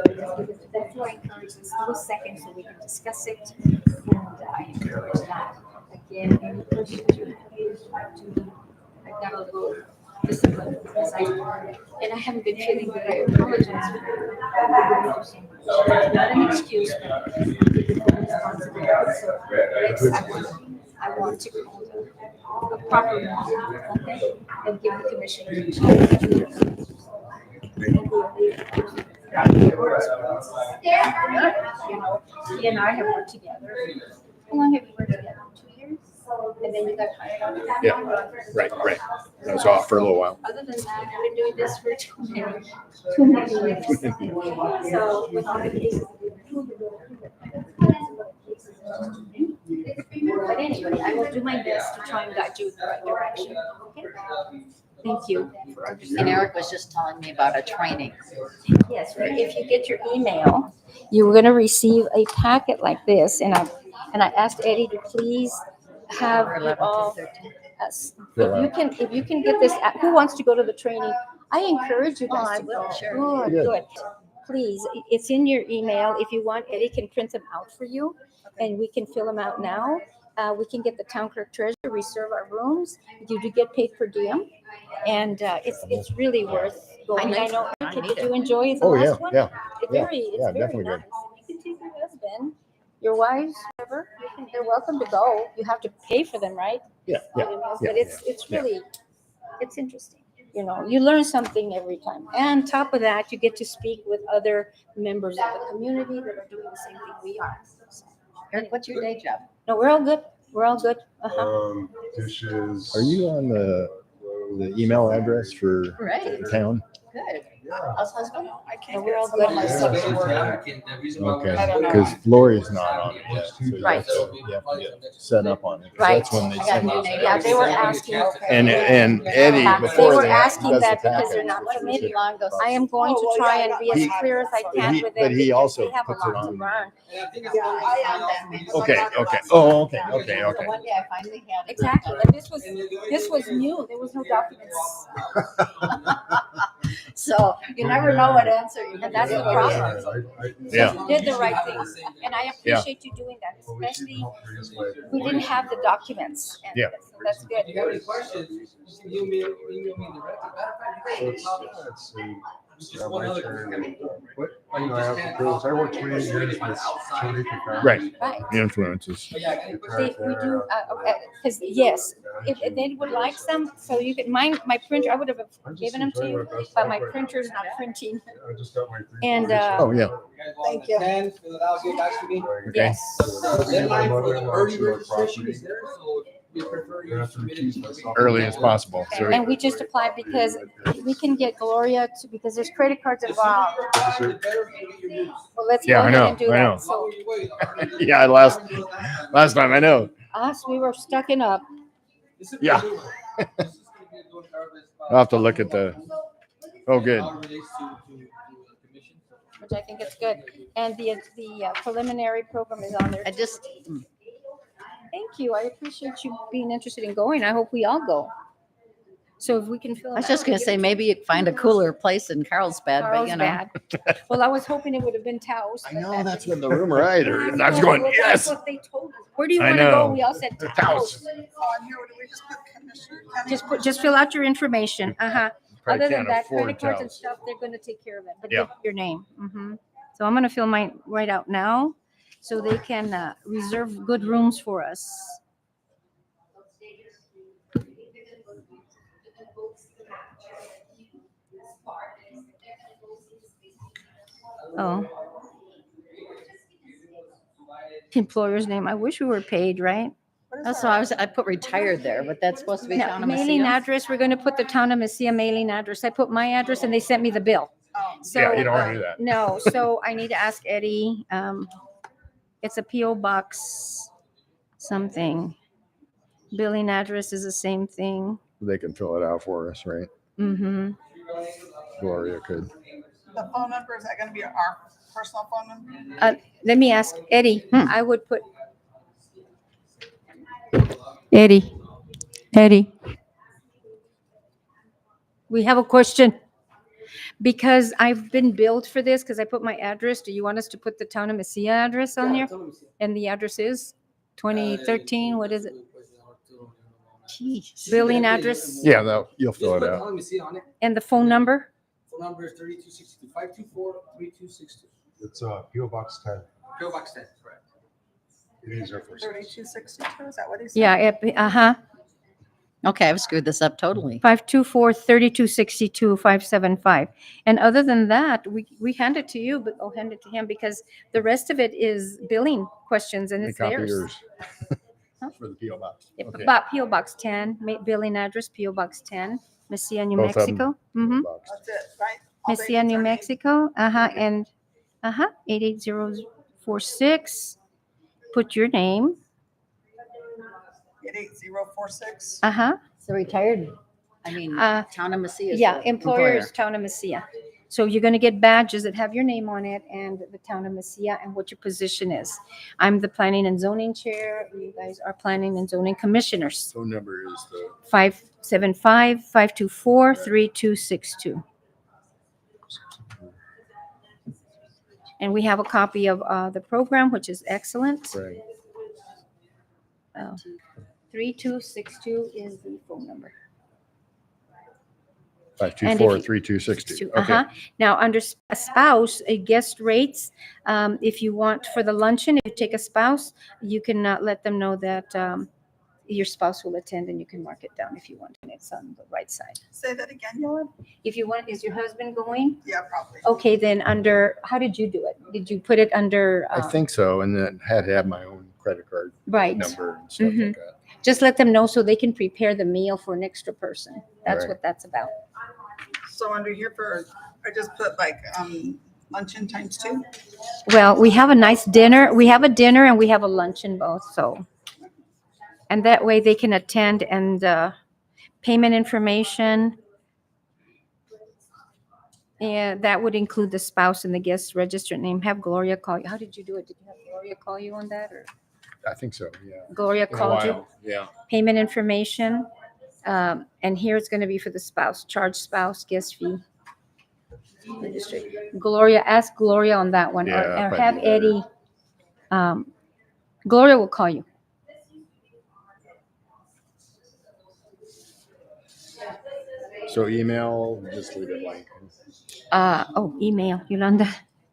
That's why I encourage us to do a second so we can discuss it. And I encourage that. Again, any questions you have, I got a little discipline because I haven't been feeling good. I apologize. Not an excuse, but responsibility. So next time, I want to hold a proper meeting, okay? And give the commissioners a chance to you know, he and I have worked together. How long have you worked together? 2 years? And then you got hired on the Yeah. Right. I was off for a little while. Other than that, I've been doing this for too many years. So with all the cases. But anyway, I will do my best to try and guide you in the right direction. Okay? Thank you for And understanding. Eric was just telling me about a training. Yes, right. If you get your email, you're gonna receive a packet like this, and I asked Eddie to please have For you 11 all. to 13. If you can get this, who wants to go to the training? I encourage you Oh, guys I to will, go. sure. Good. Please, it's in your email. If you want, Eddie can print them out for you, and we can fill them out now. We can get the town clerk treasurer, reserve our rooms. You do get paid per diem, and it's really worth going. I know, did you enjoy the Oh, yeah, last one? yeah. It's Yeah, very yeah, nice. definitely good. You can take your husband, your wives, whatever. They're welcome to go. You have to pay for them, right? Yeah. But it's really, it's interesting. You know, you learn something every time. And on top of that, you get to speak with other members of the community that are doing the same thing we are. Eric, what's your day job? No, we're all good. We're all good. Uh-huh. Dishes. Are you on the email address for Right. the town? Good. How's husband? I No, can't we're all get some of good. my stuff to work. Okay, I don't know. because Lori's not on it yet, so you Right. have to get set up on it. 'Cause Right. That's when they I got send new out. neighbors. Yeah, they were asking. And Eddie, Yeah, they before were that, asking does the that because packets, they're not which is committed. good. I am going to try and be as He- clear as I can with them. but he because also they have a puts it lot to on. learn. Yeah, I am then. because I Okay, got it okay. last Oh, time. okay. So one day I finally had it. Exactly. And this was new. There was no documents. So you never know what answer you And that's the get. problem. Yeah. You did the right things. And I appreciate you doing that, especially we didn't have the documents. And Yeah. so that's good. If you have any questions, you can email me directly. Matter of fact, you can call us. Just one other thing. I worked 28 years with Sharika Farms. Right. Right. Influences. But yeah, any questions? We do, because yes, if they would like some, so you can, my printer, I would have given them to you, but my printer's not printing. I just got my. And, Oh, yeah. Thank you. And fill it out, get back to me. Okay. yes. The deadline for the early registration is there, so we prefer you submit it. Early as possible. So And we just applied because we can get Gloria to, because there's credit cards involved. The better you get your news. Well, let's go Yeah, I ahead know, and do I know. that. So yeah, last time I know. us, we were stuck in up. Yeah. I'll have to look at the. Oh, good. Which I think is good. And the preliminary program is on there. I just, Thank you. I appreciate you being interested in going. I hope we all go. So if we can fill. I was just gonna say, maybe you'd find a cooler place in Carlsbad, but you know. Carlsbad. Well, I was hoping it would have been Taos. I but know that- that's what the rumor I heard. And I was going, That's yes. what they told us. Where do you I want to go? know. We all said Taos. Taos. Oh, and here, do we just put commissioner? Just fill out your information. Uh-huh. Probably Other than can't that, afford credit cards and Taos. stuff, they're gonna take care of it, but Yeah. get your name. So I'm gonna fill mine right out now, so they can reserve good rooms for us. Oh. Employer's name. I wish we were paid, right? That's why I put retired there, but that's supposed to be No, town of mailing Messina. address, we're gonna put the town of Mesilla mailing address. I put my address and they sent me the bill. So, Yeah, you don't want to do that. No, so I need to ask Eddie, it's a PO box something. Billing address is the same thing. They can fill it out for us, right? Mm-hmm. Gloria could. The phone number, is that gonna be our personal phone number? Let me ask Eddie, I would put. Eddie. We have a question. Because I've been billed for this, because I put my address. Do you want us to put the town of Mesilla address on here? And the address is 2013, what is it? Jeez. Billing address Yeah, you'll fill it out. Let me see on it. and the phone number? Phone number is 3262 524 3262. It's PO Box 10. PO Box 10, correct. These are for. 3262, is that what he said? Yeah, Okay, I've screwed this up totally. 524-3262-575. And other than that, we hand it to you, but I'll hand it to him because the rest of it is billing questions and Let me it's copy theirs. yours. Huh? For the PO box. Yep, Okay. About PO Box 10, billing address, PO Box 10, Mesilla, New Both of 'em. Mexico. Mm-hmm. Box. That's it, right? All they Mesilla, need New are Mexico. And 88046. Put your name. 88046. So retired, I mean, Uh, town of Mesilla is Yeah, the employer employer. is Town of Mesilla. So you're going to get badges that have your name on it and the Town of Mesilla and what your position is. I'm the Planning and Zoning Chair. You guys are Planning and Zoning Commissioners. Phone number is the 575-524-3262. And we have a copy of the program, which is excellent. right. 3262 is the phone number. 524-3262. Okay. Now, under a spouse, a guest rates, if you want for the luncheon, if you take a spouse, you can let them know that your spouse will attend and you can mark it down if you want. And it's on the right side. Say that again, Yolan? If you want, is your husband going? Yeah, probably. Okay, then how did you do it? Did you put it under? I think so. And then had to have my own credit card Right. number and stuff like that. Just let them know so they can prepare the meal for an extra person. That's Right. what that's about. So under here I just put like luncheon times 2. Well, we have a nice dinner. We have a dinner and we have a luncheon both, so. And that way they can attend and payment information. And that would include the spouse and the guest registered name. Have Gloria call you. How did you do it? Did you have Gloria call you on that or I think so, yeah. Gloria In a called you? while, yeah. Payment information. And here it's going to be for the spouse, charge spouse, guest fee. Registry. Gloria, ask Gloria on that one. Yeah, Or probably have better. Eddie. Gloria will call you. So email, just leave it blank. Email, Yolanda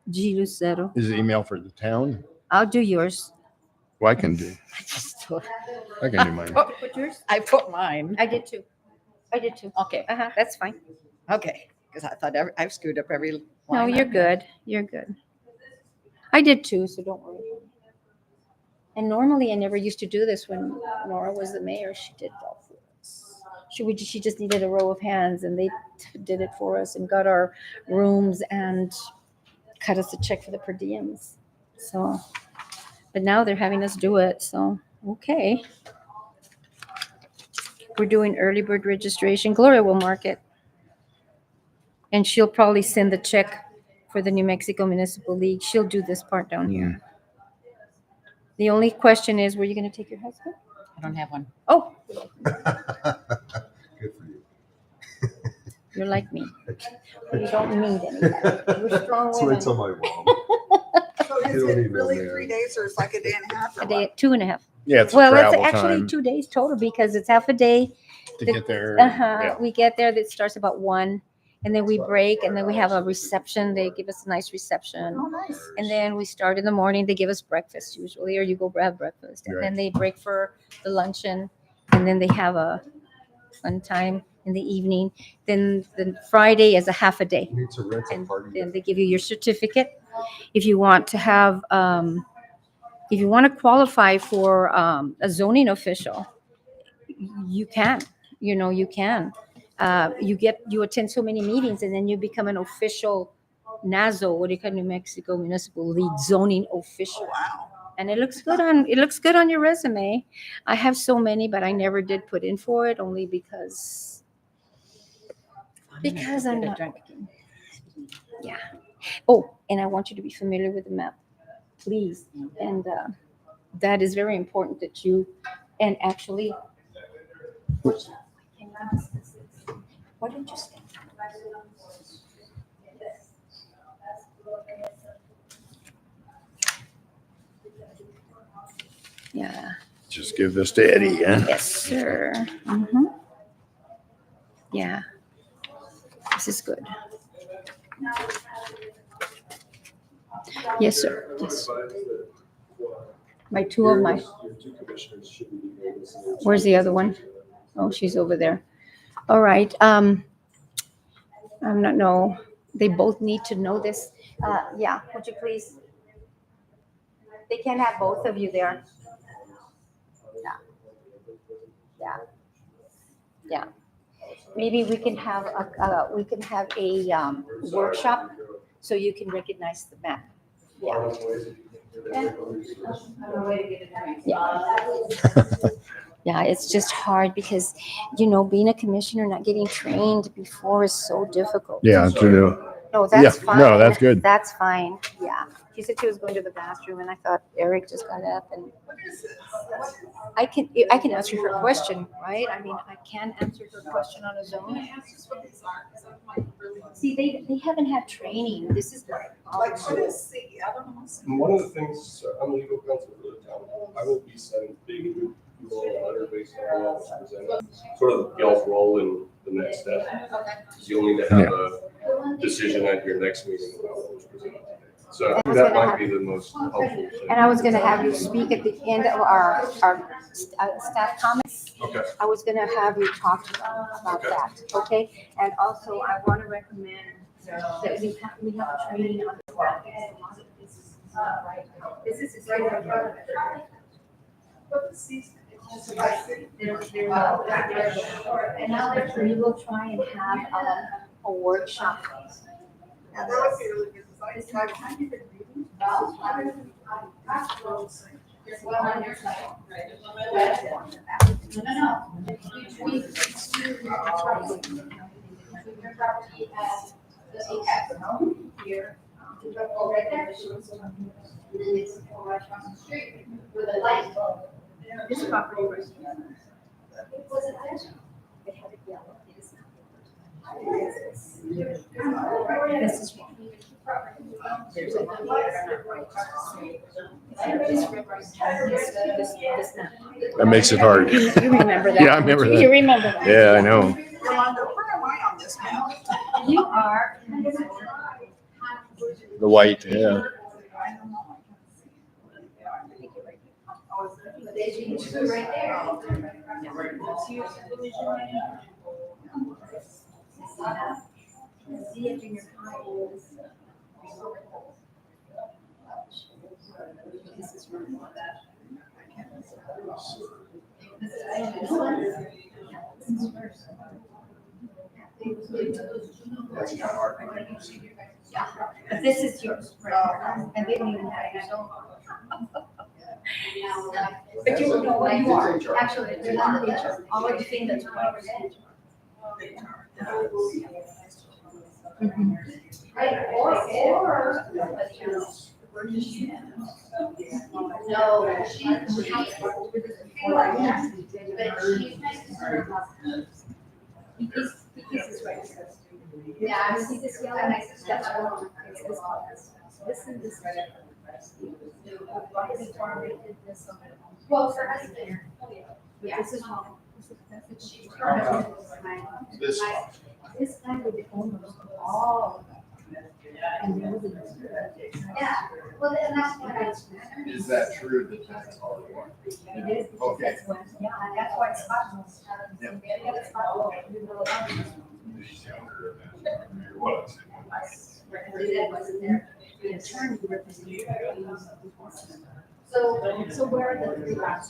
G. Lucero. Is it email for the town? I'll do yours. Well, I can do mine. Put yours? I put mine. I did too. Okay, That's fine. okay, because I thought I've screwed up every No, line. you're good. You're good. I did too, so don't worry. And normally I never used to do this when Nora was the mayor. She did it all for us. She just needed a row of hands and they did it for us and got our rooms and cut us a check for the per diems. So, but now they're having us do it. So, okay. We're doing early bird registration. Gloria will mark it. And she'll probably send the check for the New Mexico Municipal League. She'll do this part down here. The only question is, were you going to take your husband? I don't have one. Oh, Good for you. you're like me. You don't need anybody. We're strong That's what I women. tell my mom. So is You don't it need no really man. 3 days or it's like a day and a half? Or A day, what? 2.5. Yeah, it's Well, it's travel actually time 2 days total because it's half a day. to get there. Yeah. We get there, that starts about 1, and then we break, and then we have a reception. They give us a nice reception. Oh, nice. And then we start in the morning. They give us breakfast usually, or you go grab breakfast. And Right. then they break for the luncheon, and then they have a fun time in the evening. Then the Friday is a half a day. You need to rent a And party. then they give you your certificate. If you want to have, if you want to qualify for a zoning official, you can, you can. You attend so many meetings and then you become an official NAZO, what do you call New Mexico Municipal League zoning official. Wow. And it looks good on your resume. I have so many, but I never did put in for it only because I'm not working. Yeah. Oh, and I want you to be familiar with the map, please. And that is very important that you, and actually, why don't you stand? Yeah. Just give this to Eddie, yeah? Yes, sir. Mm-hmm. Yeah. This is good. Yes, sir. Yes. my two of my, Your two commissioners should be doing this. where's the other one? Oh, she's over there. All right, I'm not, no, they both need to know this. Yeah, would you please? They can have both of you there. Yeah. Yeah. Maybe we can have a workshop so you can recognize the map. Yeah. Yeah, it's just hard because, being a commissioner, not getting trained before is so difficult. Yeah, to do. No, that's fine. No, that's good. That's fine. Yeah. She said she was going to the bathroom and I thought Eric just got up and I can answer her question, right? I mean, I can answer her question on a Zoom. See, they haven't had training. This is like what is C? I don't know. And one of the things, I'm legal counsel for the town. I will be sending you a letter based on what was presented. Sort of y'all's role in the next step. You'll need to have a decision at your next meeting about what was presented today. So I think that might be the most helpful thing. And I was going to have you speak at the end of our staff comments. Okay. I was going to have you talk about that, okay? And also, I want to recommend that we have a training on the spot. This is right in front of it. And now we will try and have a workshop. Yeah, that would be really good. There's one on your side. Your property has the PZHAC here. Go right there. And then it's right across the street with a light bulb. This property right here. Was it there? They have it yellow. It is not. This is wrong. There's a That makes it hard. You remember that? Yeah, I remember that. You remember that? Yeah, I know. Yolanda, where am I on this map? You are. The white, yeah. Right there. See if in your high is. This is really not that. This one. Yeah, but this is yours, right? And they don't even have your zone. But you know what you are. Actually, you're not the HR. All of the things that's right. Right, or. No, she's yeah, I see this yellow, that's wrong. It's this color. This and this. Well, for us there. Yeah, this is wrong. This This guy would own all of them. And they would. Yeah, well, and that's what I. Is that true that that's all they want? It is, because Okay. that's what, yeah, that's why it's hot. Yep. It's hot. What? Wasn't there. The attorney represented. So where are the three lots?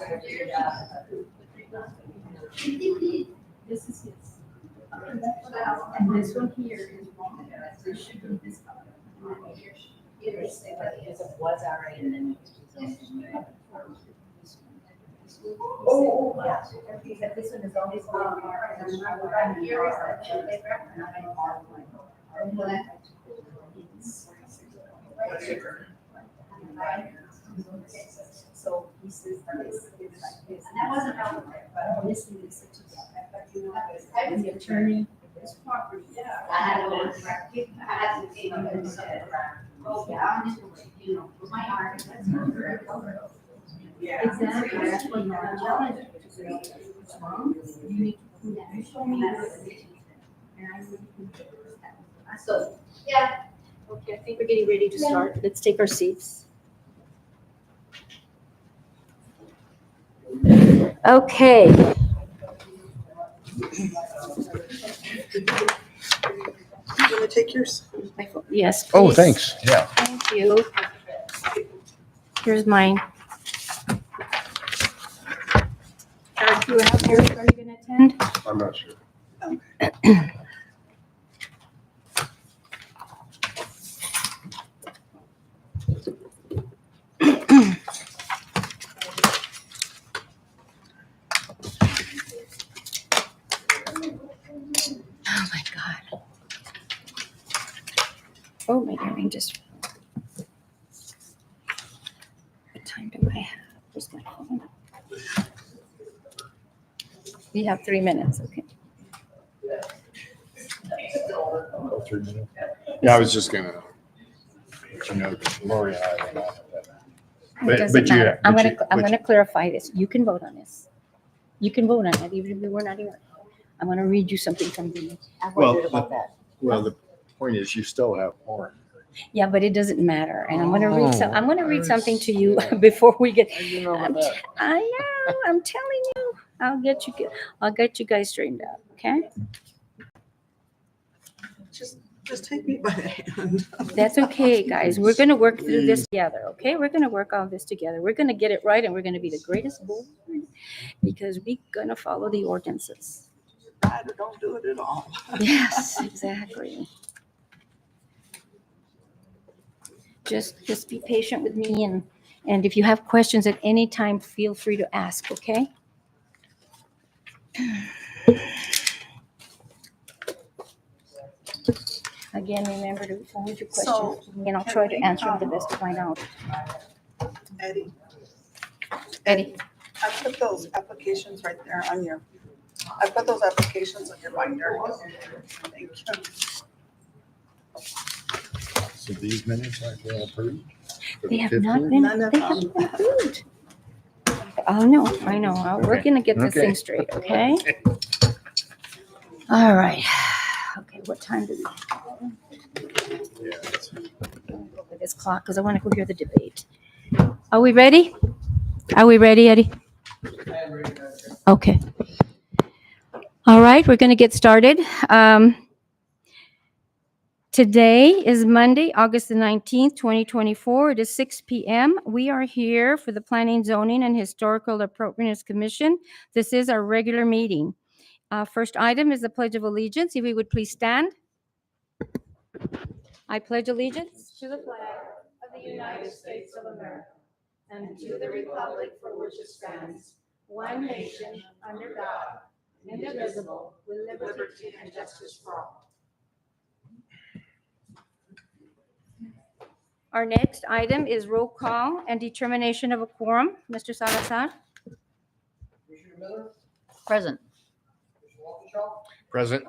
This is his. And this one here is wrong. This should be this color. Because it was already in the news. Oh, yeah. Okay, but this one is always wrong. And here is that. So he says that it's like this. that wasn't out there, but This is the attorney, this property. I had to take them and said, oh, yeah, I'm just, you know, with my art. Exactly, that's what you're telling me. It's wrong. You need to show me this. And I would. So, yeah. Okay, I think we're getting ready to start. Let's take our seats. Okay. You wanna take yours? Yes, Oh, please. thanks. Yeah. Thank you. Here's mine. Do you have yours? Are you gonna attend? I'm not sure. Oh my God. Oh, my earring just. What time do I have? Where's my phone? We have 3 minutes, okay. Oh, 3 minutes. Yeah, I was just gonna, you know, Lori and I were not at that. It But- doesn't but you- matter. I'm but gonna, you- I'm but gonna clarify this. You can vote on this. You can vote on it, even if we were not here. I'm gonna read you something from the, I Well, wondered about that. Well, the point is you still have more. yeah, but it doesn't matter. And I'm gonna read some, Oh, I'm gonna read something to you before we get, You know I'm about that. I know, I'm telling you. I'll get you guys straightened out, okay? Just take me by the hand. That's okay, guys. We're gonna work through this together, okay? We're gonna work on this together. We're gonna get it right and we're gonna be the greatest board because we're gonna follow the ordinances. Right, or don't do it at all. Yes, exactly. Just be patient with me and if you have questions at any time, feel free to ask, okay? Again, remember to forward your So, questions, and I'll try to answer them the best of my knowledge. Eddie, Eddie, I put those applications right there on your, I put those applications on your binder. Thank you. So these minutes aren't being approved? For they the have not 15th? been, None of they them. haven't been approved. I know. We're Okay. gonna get this thing Okay. straight, okay? All right. Okay, what time do we? Yeah, it's- Look at this clock, because I want to go hear the debate. Are we ready? Are we ready, Eddie? I am ready, Madam Chair. Okay. All right, we're going to get started. Today is Monday, August the 19th, 2024. It is 6 p.m. We are here for the Planning, Zoning, and Historical Appropriateness Commission. This is our regular meeting. First item is the Pledge of Allegiance. If we would please stand. I pledge allegiance to the flag of the United States of America and to the republic for which it stands, one nation, under God, indivisible, with liberty and justice for all. Our next item is roll call and determination of a quorum. Mr. Salazar? Commissioner Miller, Present. Commissioner Walkinshaw, Present.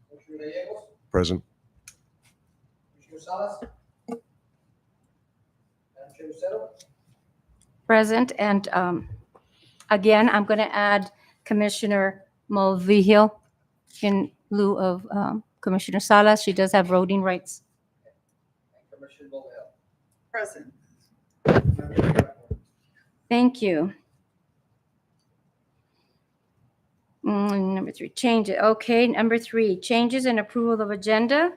Commissioner Gallegos, Present. Commissioner Salas. Madam Chair Lucero, Present, and again, I'm going to add Commissioner Mulvihill in lieu of Commissioner Salas. She does have voting rights. and Commissioner Boyle. Present. Thank you. Number 3, change it. Okay, number 3, changes and approval of agenda.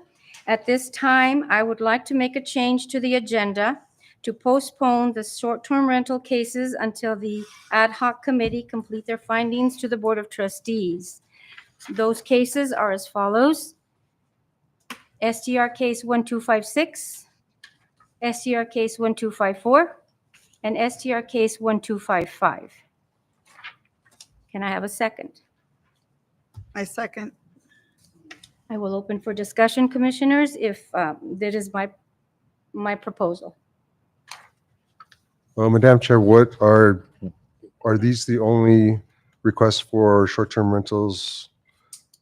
At this time, I would like to make a change to the agenda to postpone the short-term rental cases until the ad hoc committee complete their findings to the Board of Trustees. Those cases are as follows. STR case 1256, STR case 1254, and STR case 1255. Can I have a second? I second. I will open for discussion, commissioners, if that is my proposal. Madam Chair, are these the only requests for short-term rentals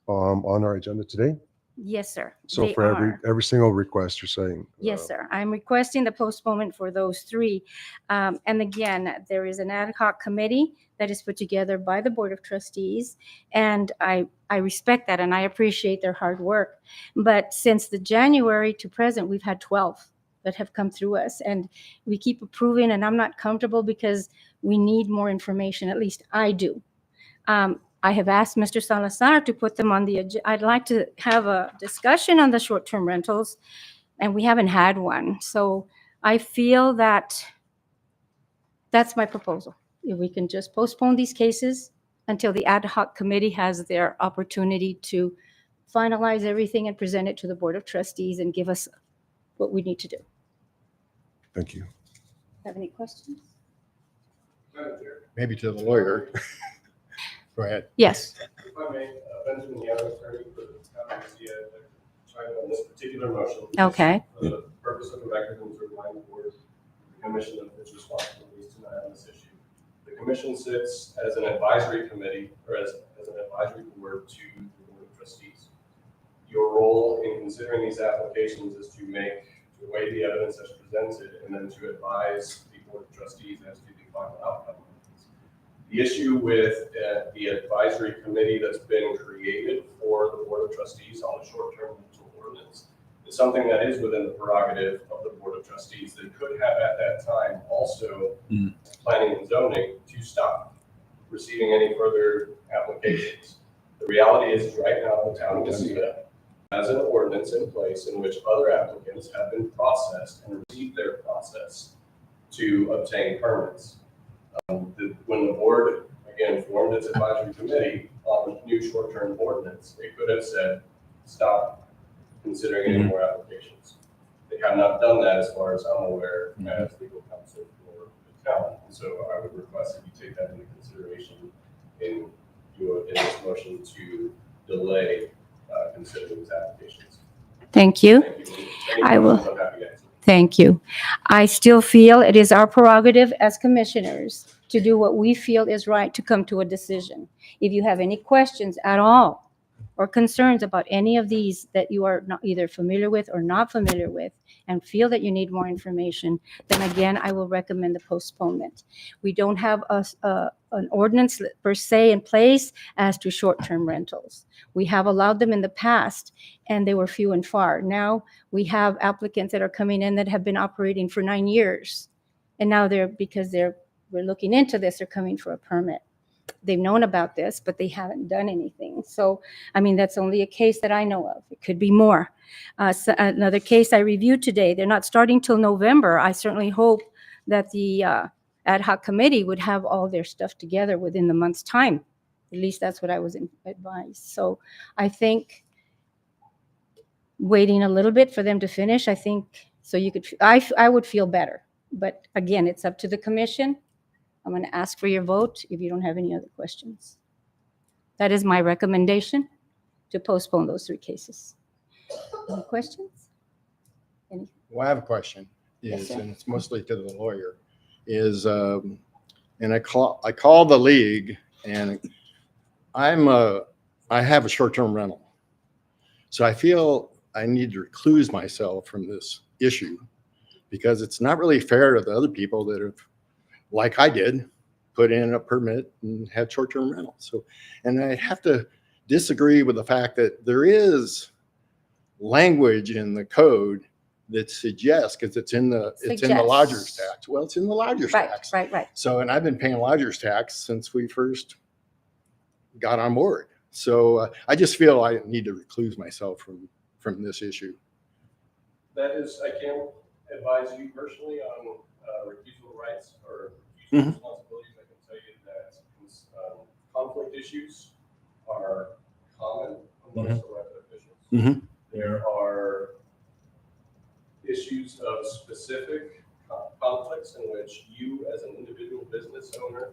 on our agenda today? Yes, sir. So They for are. every single request you're saying? Yes, sir. I'm requesting the postponement for those 3. And again, there is an ad hoc committee that is put together by the Board of Trustees, and I respect that and I appreciate their hard work. But since the January to present, we've had 12 that have come through us, and we keep approving, and I'm not comfortable because we need more information. At least I do. I have asked Mr. Salazar to put them on the agenda. I'd like to have a discussion on the short-term rentals, and we haven't had one. So I feel that that's my proposal. If we can just postpone these cases until the ad hoc committee has their opportunity to finalize everything and present it to the Board of Trustees and give us what we need to do. Thank you. Have any questions? Madam Chair, Maybe to the lawyer. Go ahead. Yes. if I may, Benjamin Young, attorney for the town of Mesilla, chime in on this particular motion. Okay. For the purpose of the record and to remind the board, the commission of its responsibilities tonight on this issue. The commission sits as an advisory committee, or as an advisory board to the Board of Trustees. Your role in considering these applications is to weigh the evidence that's presented and then to advise the Board of Trustees as to the final outcome. The issue with the advisory committee that's been created for the Board of Trustees on the short-term rental ordinance is something that is within the prerogative of the Board of Trustees. They could have at that time also planning and zoning to stop receiving any further applications. The reality is right now the town of Mesilla has an ordinance in place in which other applicants have been processed and received their process to obtain permits. When the board, again, formed its advisory committee on the new short-term ordinance, it could have said, stop considering any more applications. They have not done that as far as I'm aware as legal counsel for the town. And so I would request that you take that into consideration in this motion to delay considering these applications. Thank you. Thank you. Any I will. questions, I'm happy to answer. Thank you. I still feel it is our prerogative as commissioners to do what we feel is right to come to a decision. If you have any questions at all or concerns about any of these that you are not either familiar with or not familiar with and feel that you need more information, then again, I will recommend the postponement. We don't have an ordinance per se in place as to short-term rentals. We have allowed them in the past and they were few and far. Now we have applicants that are coming in that have been operating for 9 years. And now we're looking into this, they're coming for a permit. They've known about this, but they haven't done anything. So, I mean, that's only a case that I know of. It could be more. So another case I reviewed today, they're not starting till November. I certainly hope that the ad hoc committee would have all their stuff together within the month's time. At least that's what I was advised. So I think waiting a little bit for them to finish, I think, so you could, I would feel better. But again, it's up to the commission. I'm going to ask for your vote if you don't have any other questions. That is my recommendation, to postpone those 3 cases. Any questions? Any? Well, I have a question, Yes, sir. and it's mostly to the lawyer, and I call the league, and I have a short-term rental. So I feel I need to recluse myself from this issue because it's not really fair to the other people that have, like I did, put in a permit and had short-term rentals. So, and I have to disagree with the fact that there is language in the code that suggests, because it's in the lodger's tax. Well, it's in the lodger's tax. Right. So, and I've been paying lodger's tax since we first got on board. So I just feel I need to recluse myself from this issue. That is, I can't advise you personally on recusal rights or recusal responsibilities. I can tell you that conflict issues are common amongst elected officials. There are issues of specific conflicts in which you as an individual business owner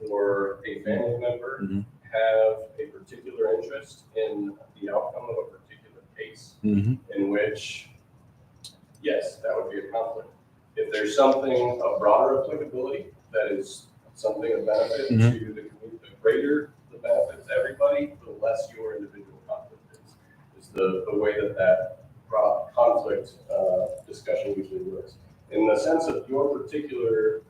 or a family member have a particular interest in the outcome of a particular case in which, yes, that would be a conflict. If there's something of broader applicability that is something of benefit to the community, the greater the benefit to everybody, the less your individual conflict is the way that conflict discussion usually works. In the sense of your particular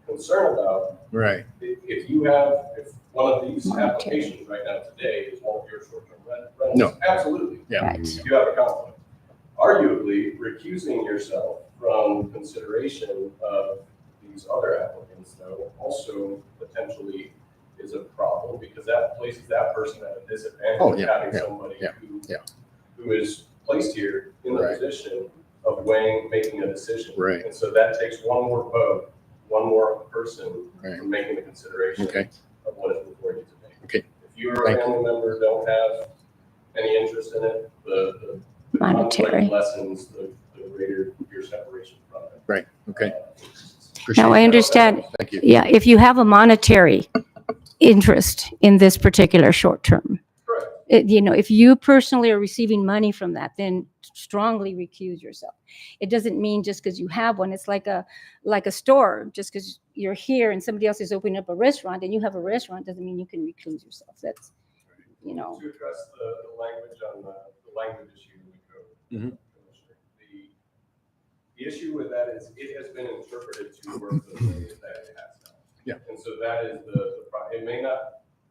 concern about, if one of these applications right now today is one of your short-term rentals, absolutely, Yeah. Right. you have a conflict. Arguably, recusing yourself from consideration of these other applicants, though, also potentially is a problem because that places that person at a disadvantage Oh, of yeah, having yeah, somebody yeah, who, yeah. who is placed here in the Right. position of making a decision. Right. And so that takes one more vote, one more person Right. from making the consideration Okay. of what is before you today. Okay. If you or a Thank you. family member don't have any interest in it, the Monetary. conflict lessens the greater your separation from it. Right. Okay. Now, I understand, Thank you. yeah, if you have a monetary interest in this particular short term, Correct. if you personally are receiving money from that, then strongly recuse yourself. It doesn't mean just because you have one, it's like a store, just because you're here and somebody else is opening up a restaurant and you have a restaurant, doesn't mean you can recuse yourself. That's, To address the language on the language issue in the code, Mhm. Commissioner, the issue with that is it has been interpreted to work the way that it has now. Yeah. And so that is it may not,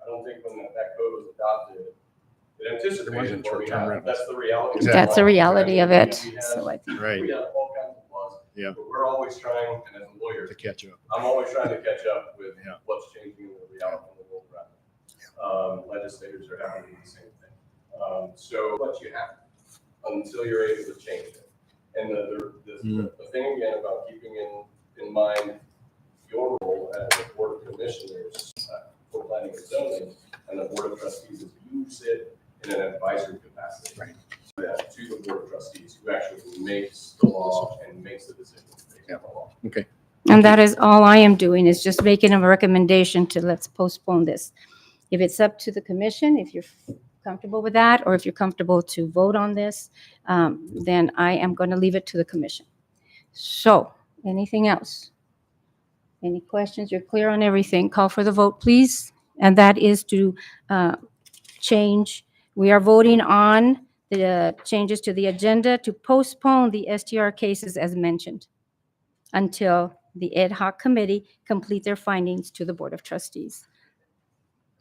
I don't think when that code was adopted, it anticipated wasn't what we short-term have. rentals. That's the reality. Exactly. That's the reality of it. We have- So I think, Right. We have all kinds of laws. Yeah. But we're always trying, and as a lawyer, To catch up. I'm always trying to catch up with Yeah. what's changing in the reality of the world around us. Legislators are having to do the same thing. So what you have until you're able to change it. And the thing again about keeping in mind your role as a board of commissioners for planning and zoning and the board of trustees is you sit in an advisory capacity. Right. To the board of trustees who actually makes the law and makes the decisions based on the law. Okay. and that is all I am doing, is just making a recommendation to let's postpone this. If it's up to the commission, if you're comfortable with that, or if you're comfortable to vote on this, then I am going to leave it to the commission. So, anything else? Any questions? You're clear on everything. Call for the vote, please. And that is to change. We are voting on the changes to the agenda to postpone the STR cases as mentioned until the ad hoc committee complete their findings to the Board of Trustees.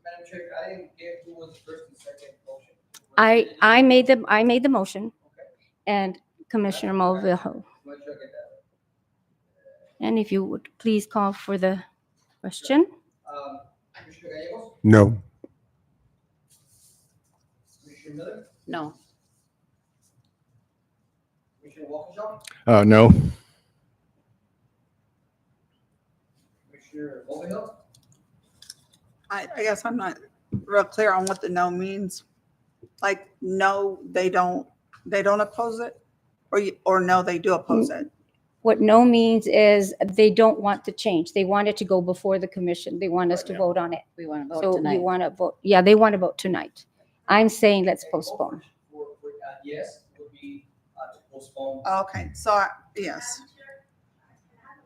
Madam Chair, I didn't get who was the first and second motion. I made the motion, and Commissioner Mulvihill. Make sure I get that. And if you would please call for the question. Commissioner Gallegos, No. Commissioner Miller, No. Commissioner Walkinshaw, No. Commissioner Mulvihill. I guess I'm not real clear on what the no means. Like, no, they don't oppose it? Or no, they do oppose it? What no means is they don't want the change. They want it to go before the commission. They want us to vote on it. We want to vote So you tonight. want to vote, yeah, they want to vote tonight. I'm saying let's postpone. Yes, would be to postpone. Okay, so, yes. Madam Chair, I have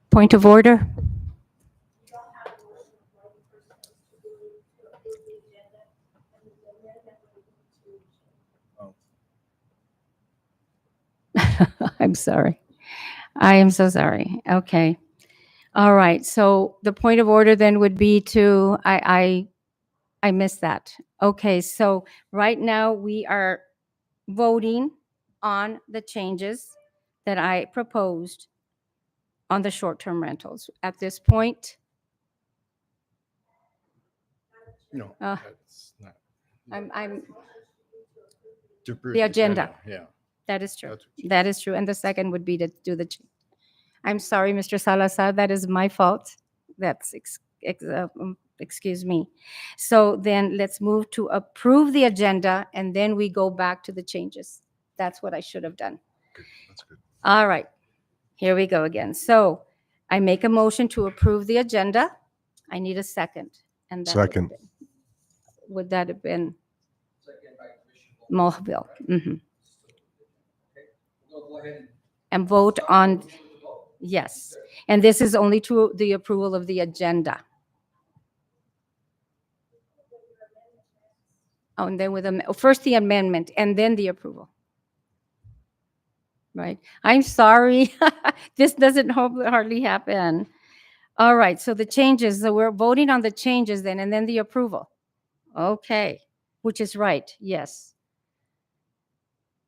a point of order. Point of order? You don't have a motion for the person to approve the agenda and the amendment to. I'm sorry. I am so sorry. Okay. All right. So the point of order then would be to, I missed that. Okay. So right now we are voting on the changes that I proposed on the short-term rentals. At this point, No. Uh, That's not. I'm, To approve the agenda. Yeah. that is true. That's what you- That is true. And the second would be to do the, I'm sorry, Mr. Salazar, that is my fault. That's, excuse me. So then let's move to approve the agenda and then we go back to the changes. That's what I should have done. Good. That's good. All right, here we go again. So I make a motion to approve the agenda. I need a second. And that would have Second. been- Would that have been Second by Commissioner Mulvihill? Mhm. Okay, we'll go ahead And vote on, and. yes. And this is only to the approval of the agenda. Oh, and then with, first the amendment and then the approval. Right. I'm sorry. This doesn't hardly happen. All right. So the changes, so we're voting on the changes then and then the approval. Okay. Which is right. Yes.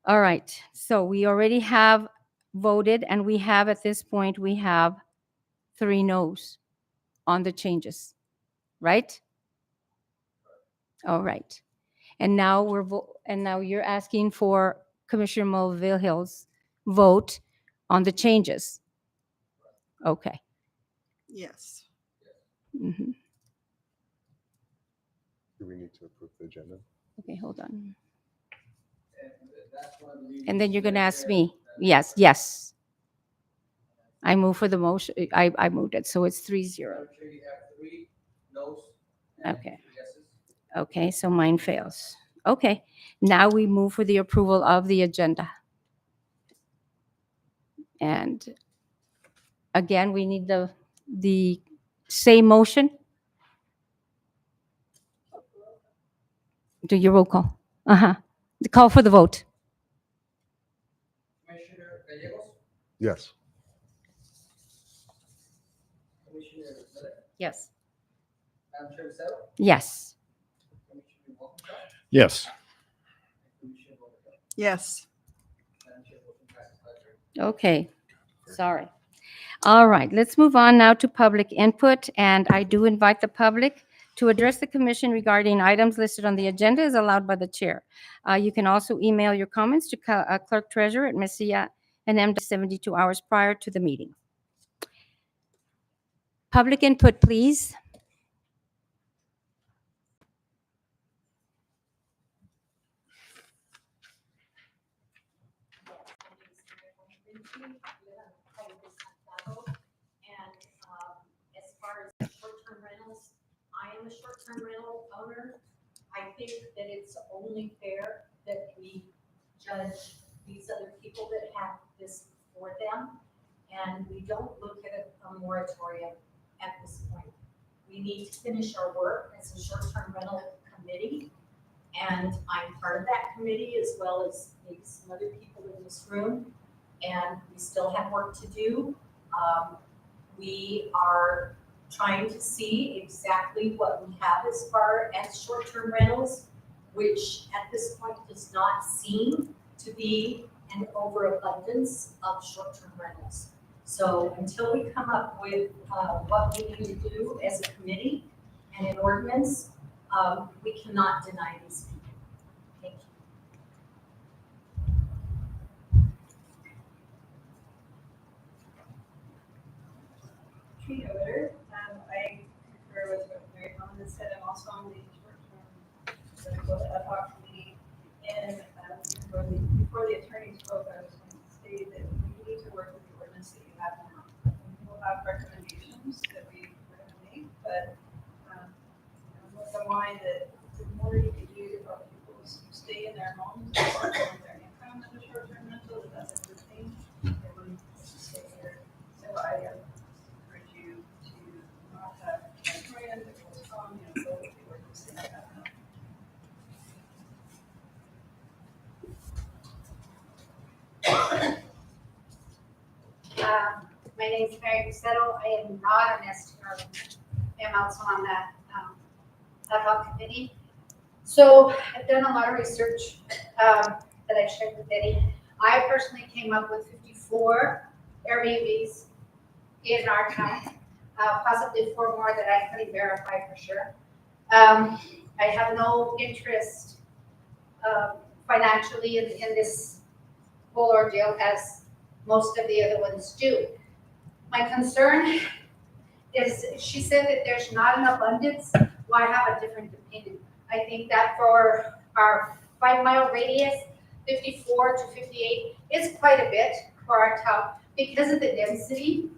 All right, so we already have voted, and we have, at this point, we have 3 noes on the changes, right? All right. And now and now you're asking for Commissioner Mulvihill's vote on the changes. Okay. Yes. Mhm. Do we need to approve the agenda? Okay, hold on. And that's one of the reasons. And then you're gonna ask that- me. Yes, yes. I move for the motion. I moved it, so it's 3-0. Madam Chair, you have 3 noes. and Okay. 3 yeses. Okay, so mine fails. Okay, now we move for the approval of the agenda. And again, we need the same motion. Do your roll call. The call for the vote. Commissioner Gallegos, Yes. Commissioner Miller, Yes. Madam Chair Lucero, Yes. Commissioner Walkenstein, Yes. Commissioner Bolivar. Yes. Madam Chair, motion passes 5-0. Okay, sorry. All right, let's move on now to public input, and I do invite the public to address the commission regarding items listed on the agenda as allowed by the chair. You can also email your comments to Clerk Treasurer at Messia and M 72 hours prior to the meeting. Public input, please. And as far as short-term rentals, I am a short-term rental owner. I think that it's only fair that we judge these other people that have this for them. And we don't look at a moratorium at this point. We need to finish our work as a short-term rental committee. And I'm part of that committee as well as maybe some other people in this room. And we still have work to do. We are trying to see exactly what we have as far as short-term rentals, which at this point does not seem to be an overabundance of short-term rentals. So until we come up with what we need to do as a committee and an ordinance, we cannot deny these people. Thank you. Tree odor, I concur with what Mary Ellen said. I'm also on the short-term ad hoc committee. And before the attorney spoke, I was going to say that we need to work with the ordinance that you have now. We'll have recommendations that we're going to make, but with the mind that the more you can do to help people stay in their homes and supplement their income in the short-term rental, that's a good thing. They wouldn't stay here. So I encourage you to not have a moratorium that goes on, go with the ordinance that you have now. My name is Mary Busetto. I am not an STR. I am also on that ad hoc committee. So I've done a lot of research that I've shared with Betty. I personally came up with 54 Airbnbs in our town, possibly 4 more that I couldn't verify for sure. I have no interest financially in this whole ordeal as most of the other ones do. My concern is, she said that there's not an abundance. Well, I have a different opinion. I think that for our 5-mile radius, 54 to 58 is quite a bit for our town because of the density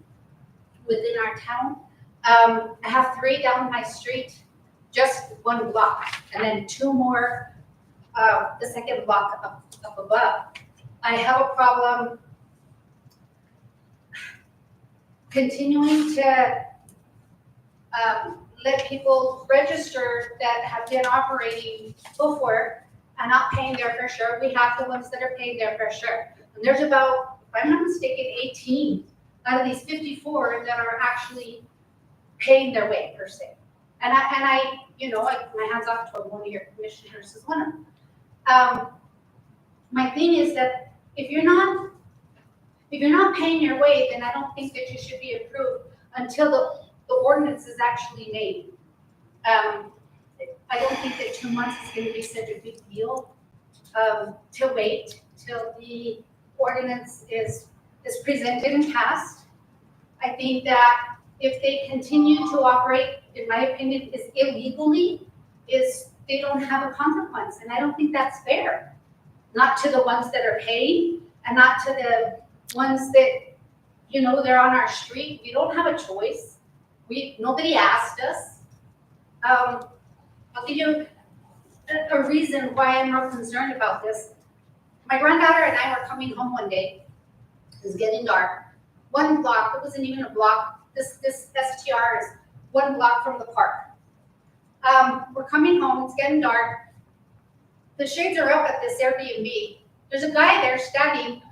within our town. I have 3 down my street, just 1 block, and then 2 more, the second block up above. I have a problem continuing to let people register that have been operating before and not paying their fair share. We have the ones that are paying their fair share. And there's about, if I'm not mistaken, 18 out of these 54 that are actually paying their way per se. And I my hands off to one of your commissioners as one of them. my thing is that if you're not paying your way, then I don't think that you should be approved until the ordinance is actually made. I don't think that 2 months is gonna be such a big deal, to wait till the ordinance is presented and passed. I think that if they continue to operate, in my opinion, is illegally, they don't have a consequence, and I don't think that's fair. Not to the ones that are paying, and not to the ones that, they're on our street. We don't have a choice. Nobody asked us. I'll give you a reason why I'm more concerned about this. My granddaughter and I were coming home one day. It was getting dark. One block, it wasn't even a block. This STR is 1 block from the park. We're coming home, it's getting dark. The shades are up at this Airbnb. There's a guy there standing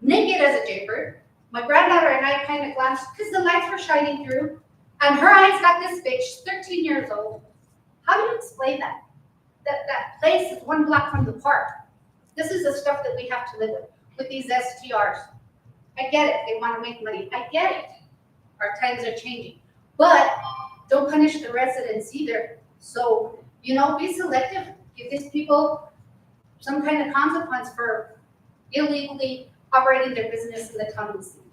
naked as a jaybird. My granddaughter and I kind of glanced because the lights were shining through, and her eyes got this big. She's 13 years old. How do you explain that? That place is 1 block from the park. This is the stuff that we have to live with these STRs. I get it. They want to make money. I get it. Our times are changing. But don't punish the residents either. So, be selective. Give these people some kind of consequence for illegally operating their business in the town of the city.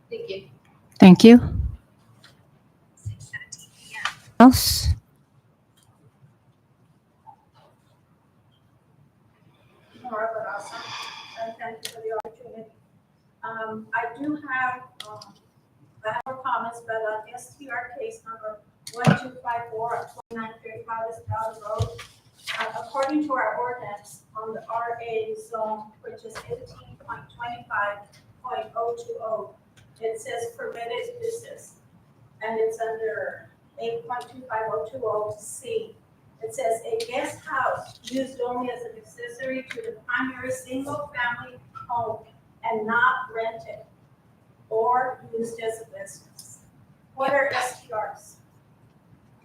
Thank you. Thank you. Else? Nora Barasa, and thank you for the opportunity. I do have, I have comments, but on STR case number 1254 at 2935 Estrada Road, according to our ordinance on the RA zone, which is 18.25.020, it says permitted business, and it's under 8.25020C. It says a guest house used only as an accessory to the primary single-family home and not rented or used as a business. What are STRs?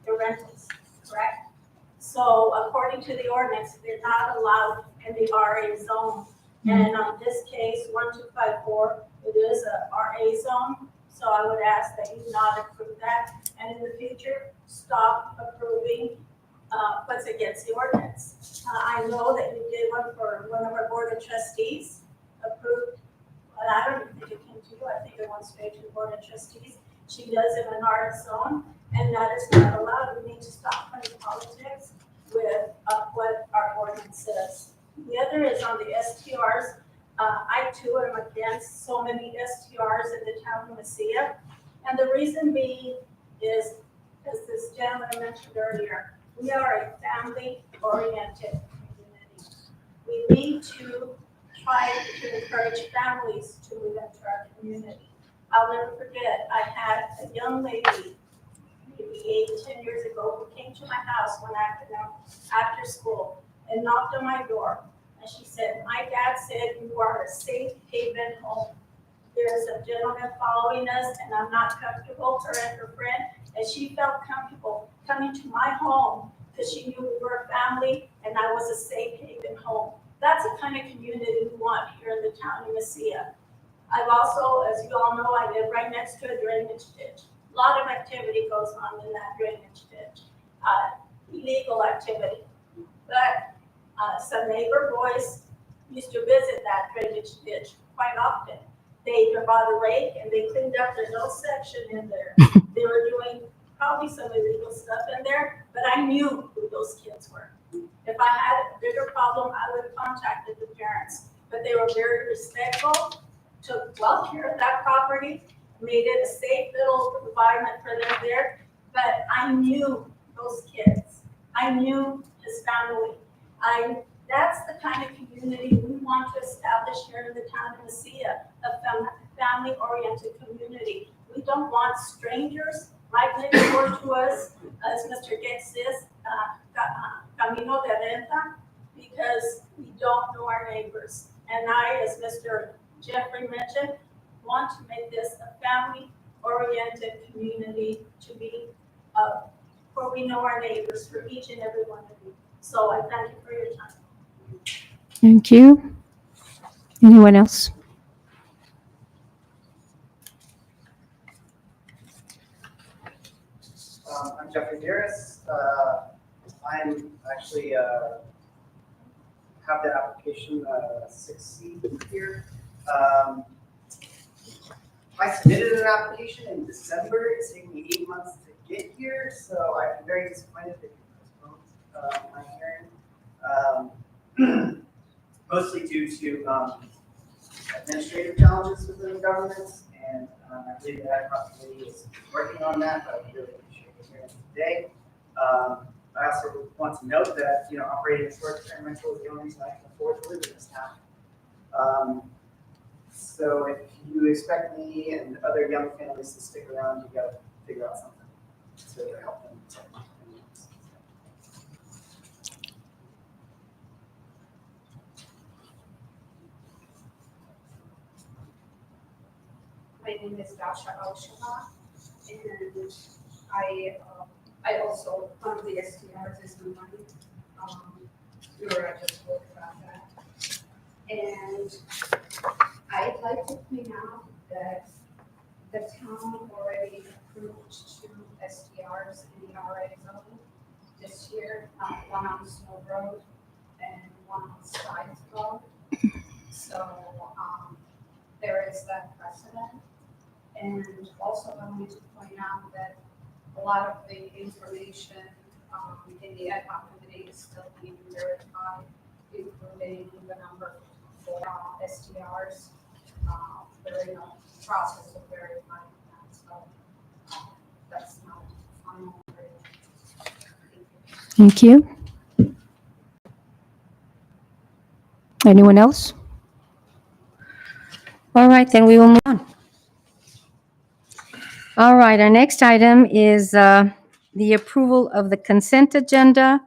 They're rentals, correct? So according to the ordinance, they're not allowed in the RA zone. And on this case, 1254, it is a RA zone. So I would ask that you not approve that, and in the future, stop approving what's against the ordinance. I know that you did one for one of our board of trustees, approved, but I don't even think it came to you. I think it went straight to the board of trustees. She does it in our zone, and that is not allowed. We need to stop playing politics with what our ordinance says. The other is on the STRs. I too am against so many STRs in the town of Mesilla. And the reason being is, as this gentleman mentioned earlier, we are a family-oriented community. We need to try to encourage families to move into our community. I'll never forget, I had a young lady, maybe 8, 10 years ago, who came to my house one afternoon after school and knocked on my door. And she said, my dad said you are a safe haven home. There's a gentleman following us and I'm not comfortable, her and her friend. And she felt comfortable coming to my home because she knew we were a family and I was a safe haven home. That's the kind of community we want here in the town of Mesilla. I've also, as you all know, I live right next to a drainage ditch. A lot of activity goes on in that drainage ditch, illegal activity. But some neighbor boys used to visit that drainage ditch quite often. They either bought a rake and they cleaned up the little section in there. They were doing probably some illegal stuff in there, but I knew who those kids were. If I had a bigger problem, I would have contacted the parents, but they were very respectful, took well care of that property, made it a safe little environment for them there. But I knew those kids. I knew his family. That's the kind of community we want to establish here in the town of Mesilla, a family-oriented community. We don't want strangers right next door to us, as Mr. Gates says, Camino de Renta, because we don't know our neighbors. And I, as Mr. Jeffrey mentioned, want to make this a family-oriented community to be where we know our neighbors for each and every one of you. So I thank you for your time. Thank you. Anyone else? I'm Jeffrey Harris. I'm actually have the application 6C here. I submitted an application in December. It's taken me 8 months to get here, so I'm very disappointed that you postponed my hearing. Mostly due to administrative challenges within the government, and I believe the Ad hoc committee is working on that, but I really appreciate your hearing today. I also want to note that, operating a short-term rental is the only reason I can afford to live in this town. So if you expect me and other young families to stick around, you gotta figure out something to help them. My name is Dasha Al-Shaba, and I also, one of the STRs is my money. I just spoke about that. And I'd like to point out that the town already approved 2 STRs in the RA zone this year, one on Snow Road and one on Slidesville. So, there is that precedent. And also I wanted to point out that a lot of the information in the ad hoc committee is still being verified, including the number for STRs. They're in the process of verifying that, so that's not final. Thank you. Anyone else? All right, then we will move on. All right, our next item is the approval of the consent agenda.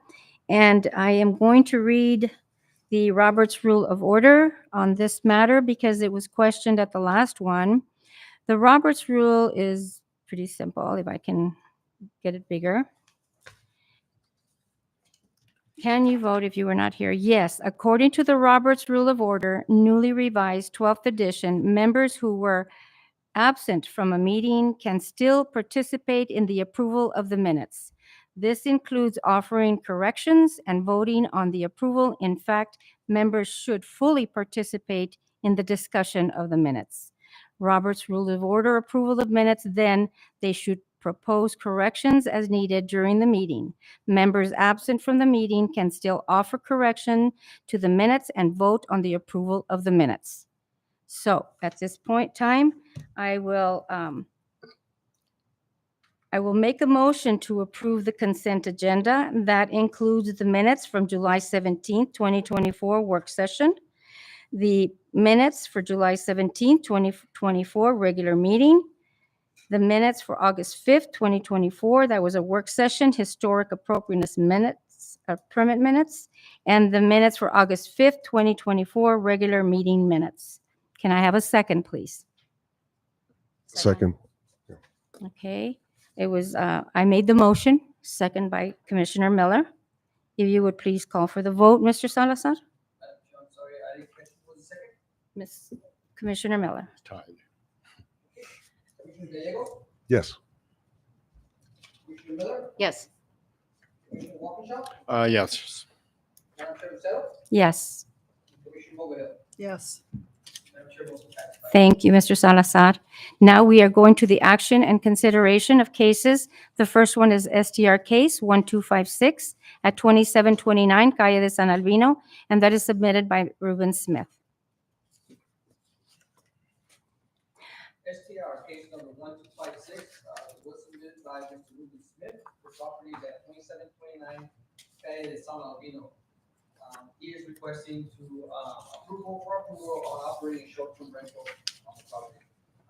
And I am going to read the Roberts Rule of Order on this matter because it was questioned at the last one. The Roberts Rule is pretty simple, if I can get it bigger. Can you vote if you were not here? Yes. According to the Roberts Rule of Order, newly revised 12th edition, members who were absent from a meeting can still participate in the approval of the minutes. This includes offering corrections and voting on the approval. In fact, members should fully participate in the discussion of the minutes. Robert's Rule of Order approval of minutes, then they should propose corrections as needed during the meeting. Members absent from the meeting can still offer correction to the minutes and vote on the approval of the minutes. So at this point in time, I will make a motion to approve the consent agenda. That includes the minutes from July 17th, 2024 work session, the minutes for July 17th, 2024 regular meeting, the minutes for August 5th, 2024, that was a work session, historic appropriateness minutes, permit minutes, and the minutes for August 5th, 2024 regular meeting minutes. Can I have a second, please? Second. Okay, it was, I made the motion, second by Commissioner Miller. If you would please call for the vote, Mr. Salazar? I'm sorry, I didn't catch who was the second. Miss Commissioner Miller? Tied. Commissioner Gallego, Yes. Commissioner Miller, Yes. Commissioner Walkinshaw, Yes. Madam Chair Lucero, Yes. Commissioner Moguel. Yes. Madam Chair, motion passes. Thank you, Mr. Salazar. Now we are going to the action and consideration of cases. The first one is STR case 1256 at 2729 Calle de San Albino, and that is submitted by Ruben Smith. STR case number 1256, was submitted by Mr. Ruben Smith for properties at 2729 Calle de San Albino. He is requesting approval on operating short-term rental on the property.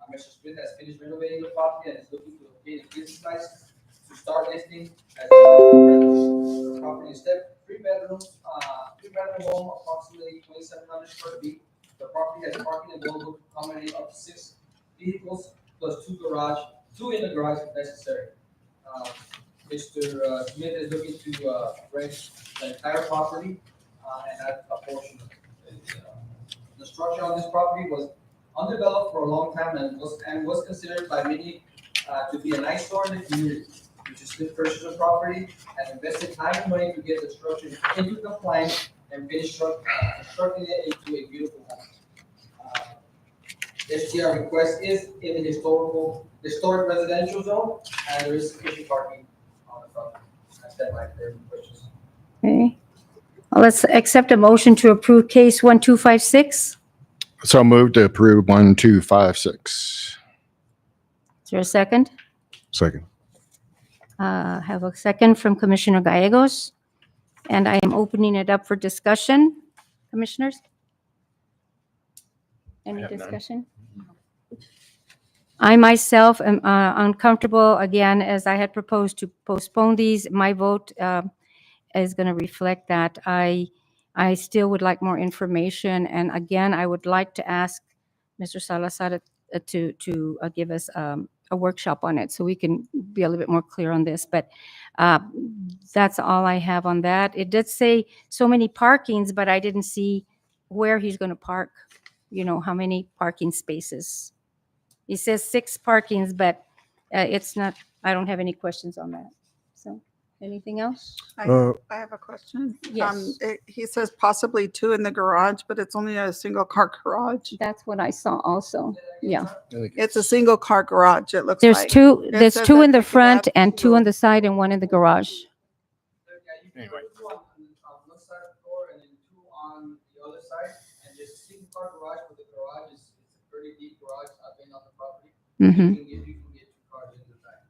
Mr. Smith has finished renovating the property and is looking to obtain a business license to start listing as a rental. The property is 3 bedrooms, 3-bedroom home, approximately 2,700 square feet. The property has parking available to accommodate up to 6 vehicles plus 2 in the garage if necessary. Mr. Smith is looking to rent the entire property and have a portion The structure on this property was undeveloped for a long time and was considered by many to be an eyesore in the community. We just did purchase the property and invested time and money to get the structure into compliance and finish constructing it into a beautiful home. STR request is in the historic residential zone, and there is sufficient parking on the property. I stand by for any questions. Okay. Well, let's accept a motion to approve case 1256. So moved to approve 1256. Is there a second? Second. Have a second from Commissioner Gallegos. And I am opening it up for discussion. Commissioners? Any have none. discussion? I myself am uncomfortable, again, as I had proposed to postpone these. My vote is going to reflect that. I still would like more information. And again, I would like to ask Mr. Salazar to give us a workshop on it so we can be a little bit more clear on this. But that's all I have on that. It did say so many parkings, but I didn't see where he's going to park, how many parking spaces. It says 6 parkings, but it's not, I don't have any questions on that. So, anything else? I have a question. Yes. He says possibly 2 in the garage, but it's only a single car garage. That's what I saw also. Yeah. It's a single car garage, it looks There's like. 2, It there's says 2 that in the they can front have and 2 on the side and 1 in the garage. Anyway. Two on one side of the door and then 2 on the other side, and just a single car garage, but the garage is a pretty deep garage. I've been on the property. Mhm. You can get 2 cars in the back.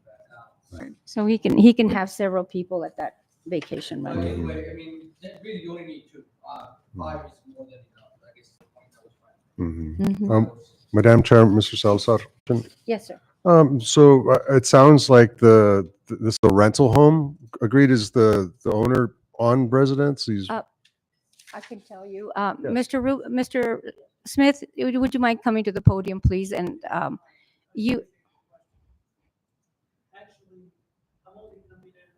So he can have several people at that vacation But rental. anyway, I mean, really, you only need 2. 5 is more than enough. I guess the point that was fine. Mhm. Madam Chair, Mr. Salazar. Yes, sir. So it sounds like this is a rental home. Agreed, is the owner on residence? He's I can tell you, Mr. Smith, would you mind coming to the podium, please? And you, Actually, I'm only coming in as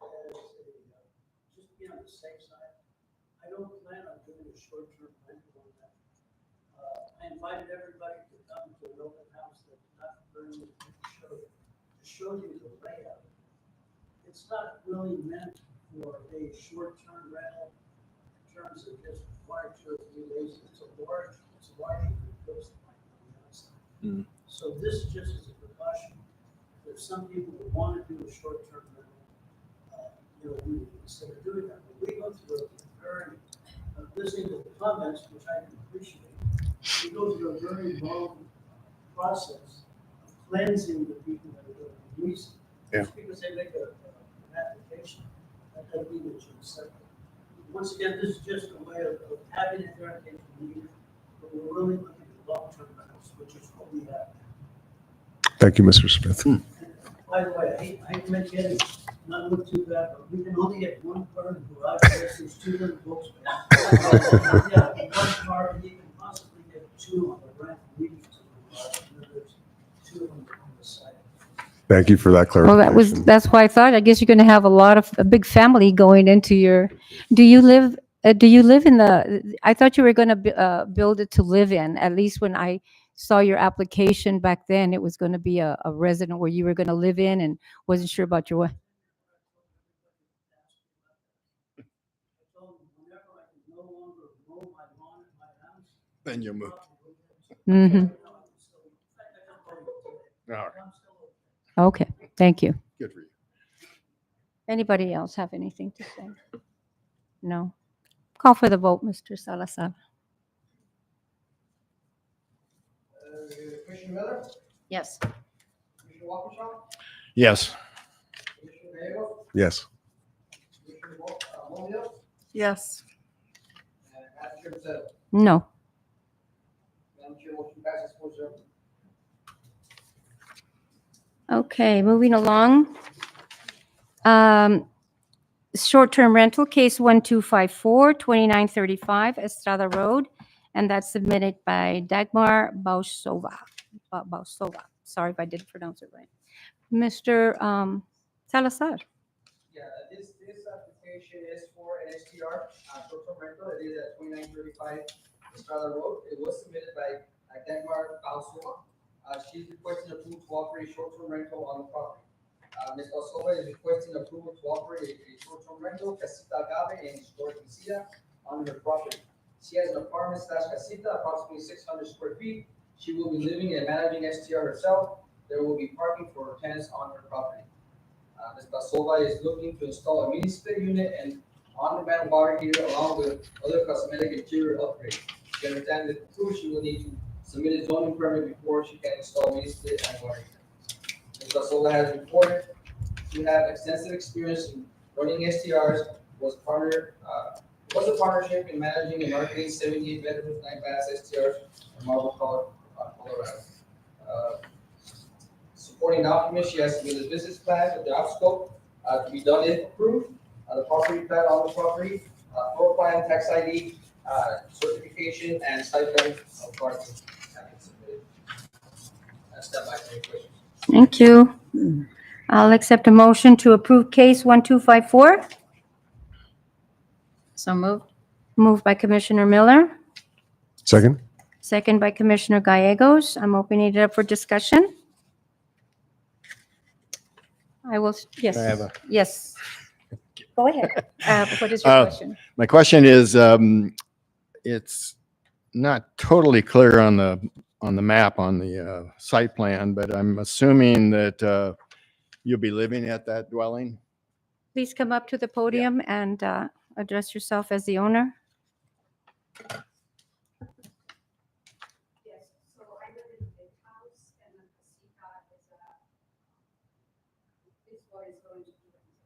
just to be on the safe side. I don't plan on doing a short-term rental on that. I invited everybody to come to an open house that's not really to show you the layout. It's not really meant for a short-term rental in terms of just 1 or 2 or 3 days. It's a larger coast line on the outside. So this just is a precaution. There's some people who want to do a short-term rental, we would consider doing that. But we go through a very, listening to the comments, which I can appreciate, we go through a very long process of cleansing the people that are going to use it. Just because they make an application, that doesn't mean that you accept it. Once again, this is just a way of having it there in case we need it, but we're really looking at long-term rentals, which is what we have. Thank you, Mr. Smith. By the way, I hate to make it not look too bad, but we can only get 1 car in the garage, there's 2 little books. Yeah, 1 car, and you can possibly get 2 on the rent leading to the garage, and then there's 2 on the side. Thank you for that well, clarification. that's why I thought, I guess you're going to have a big family going into your, do you live in I thought you were going to build it to live in, at least when I saw your application back then, it was going to be a resident where you were going to live in and wasn't sure about your way. I told them whenever I can no longer mow my lawn at my house. Then you move. Mm-hmm. All right. Okay, thank you. Good for you. Anybody else have anything to say? No. Call for the vote, Mr. Salazar. Commissioner Miller, Yes. Commissioner Walkinshaw, Yes. Commissioner Gallego, Yes. Commissioner Mobile, Yes. and Madam Chair Pizzetto. No. Madam Chair, motion passes 4-0. Okay, moving along. Short-term rental, case 1254, 2935 Estrada Road, and that's submitted by Dagmar Bausova. Sorry if I didn't pronounce it right. Mr. Salazar. Yeah, this application is for an STR, short-term rental. It is at 2935 Estrada Road. It was submitted by Dagmar Balsova. She's requesting approval to operate a short-term rental on the property. Ms. Balsova is requesting approval to operate a short-term rental, Casita Agave and Historic Casita, on her property. She has an apartment slash casita, approximately 600 square feet. She will be living and managing STR herself. There will be parking for her tenants on her property. Ms. Balsova is looking to install a mini split unit and on-demand water heater along with other cosmetic interior upgrades. She understands that approved, she will need to submit a zoning permit before she can install mini split and water heater. Ms. Balsova has reported to have extensive experience in running STRs, was a partnership in managing and marketing 78 bedrooms, 9 baths STRs in Marble, Colorado. Supporting documents, she has submitted a business plan, a job scope to be done if approved, the property plan on the property, floor plan, tax ID, certification, and site plan of parking have been submitted. That's that by any questions. Thank you. I'll accept a motion to approve case 1254. So moved. Moved by Commissioner Miller, Second? second by Commissioner Gallegos. I'm opening it up for discussion. I will, yes, I have a- yes. Go ahead. What is your question? My question is, it's not totally clear on the map on the site plan, but I'm assuming that you'll be living at that dwelling? Please come up to the podium and address yourself as the owner. Yes, so I live in a big house and the casita is what is going to be rented,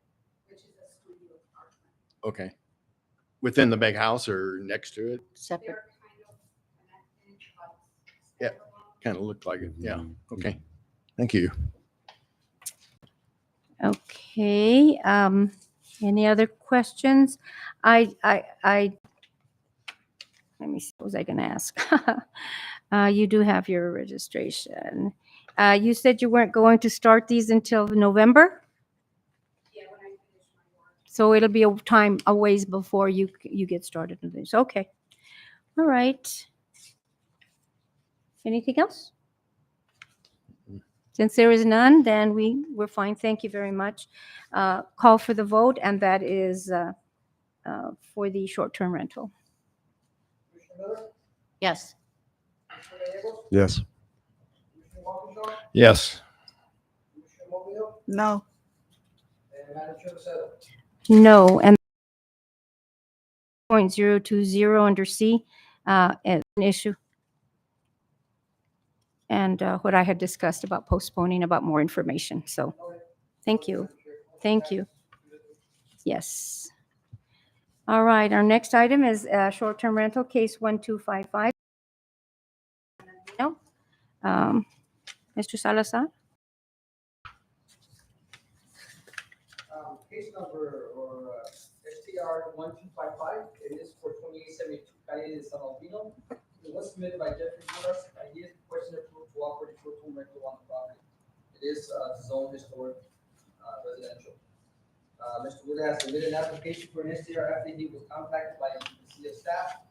which is a studio apartment. Okay. Within the big house or next to it? Separate. They're kind of connected, but. Yeah. Kind of looked like it. Yeah. Okay. Thank you. Okay, any other questions? Let me see, what was I gonna ask? You do have your registration. You said you weren't going to start these until November? Yeah, when I finish my work. So it'll be a ways before you get started on this. Okay. All right. Anything else? Since there is none, then we're fine. Thank you very much. Call for the vote, and that is for the short-term rental. Commissioner Miller? Yes. Commissioner Gallegos? Yes. Commissioner Walkinshaw? Yes. Commissioner Mobile? No. And Madam Chair Lucero? No, and 0.020 under C is an issue. And what I had discussed about postponing about more information. So, thank you. Thank you. Yes. All right, our next item is short-term rental, case 1255. Mr. Salazar? Case number STR 1255, it is for 2872 Calle de San Albino. It was submitted by Jeffrey Burras. He is requesting approval to operate short-term rental on the property. It is zone historic residential. Mr. Wood has submitted an application for an STR after he was contacted by the city staff.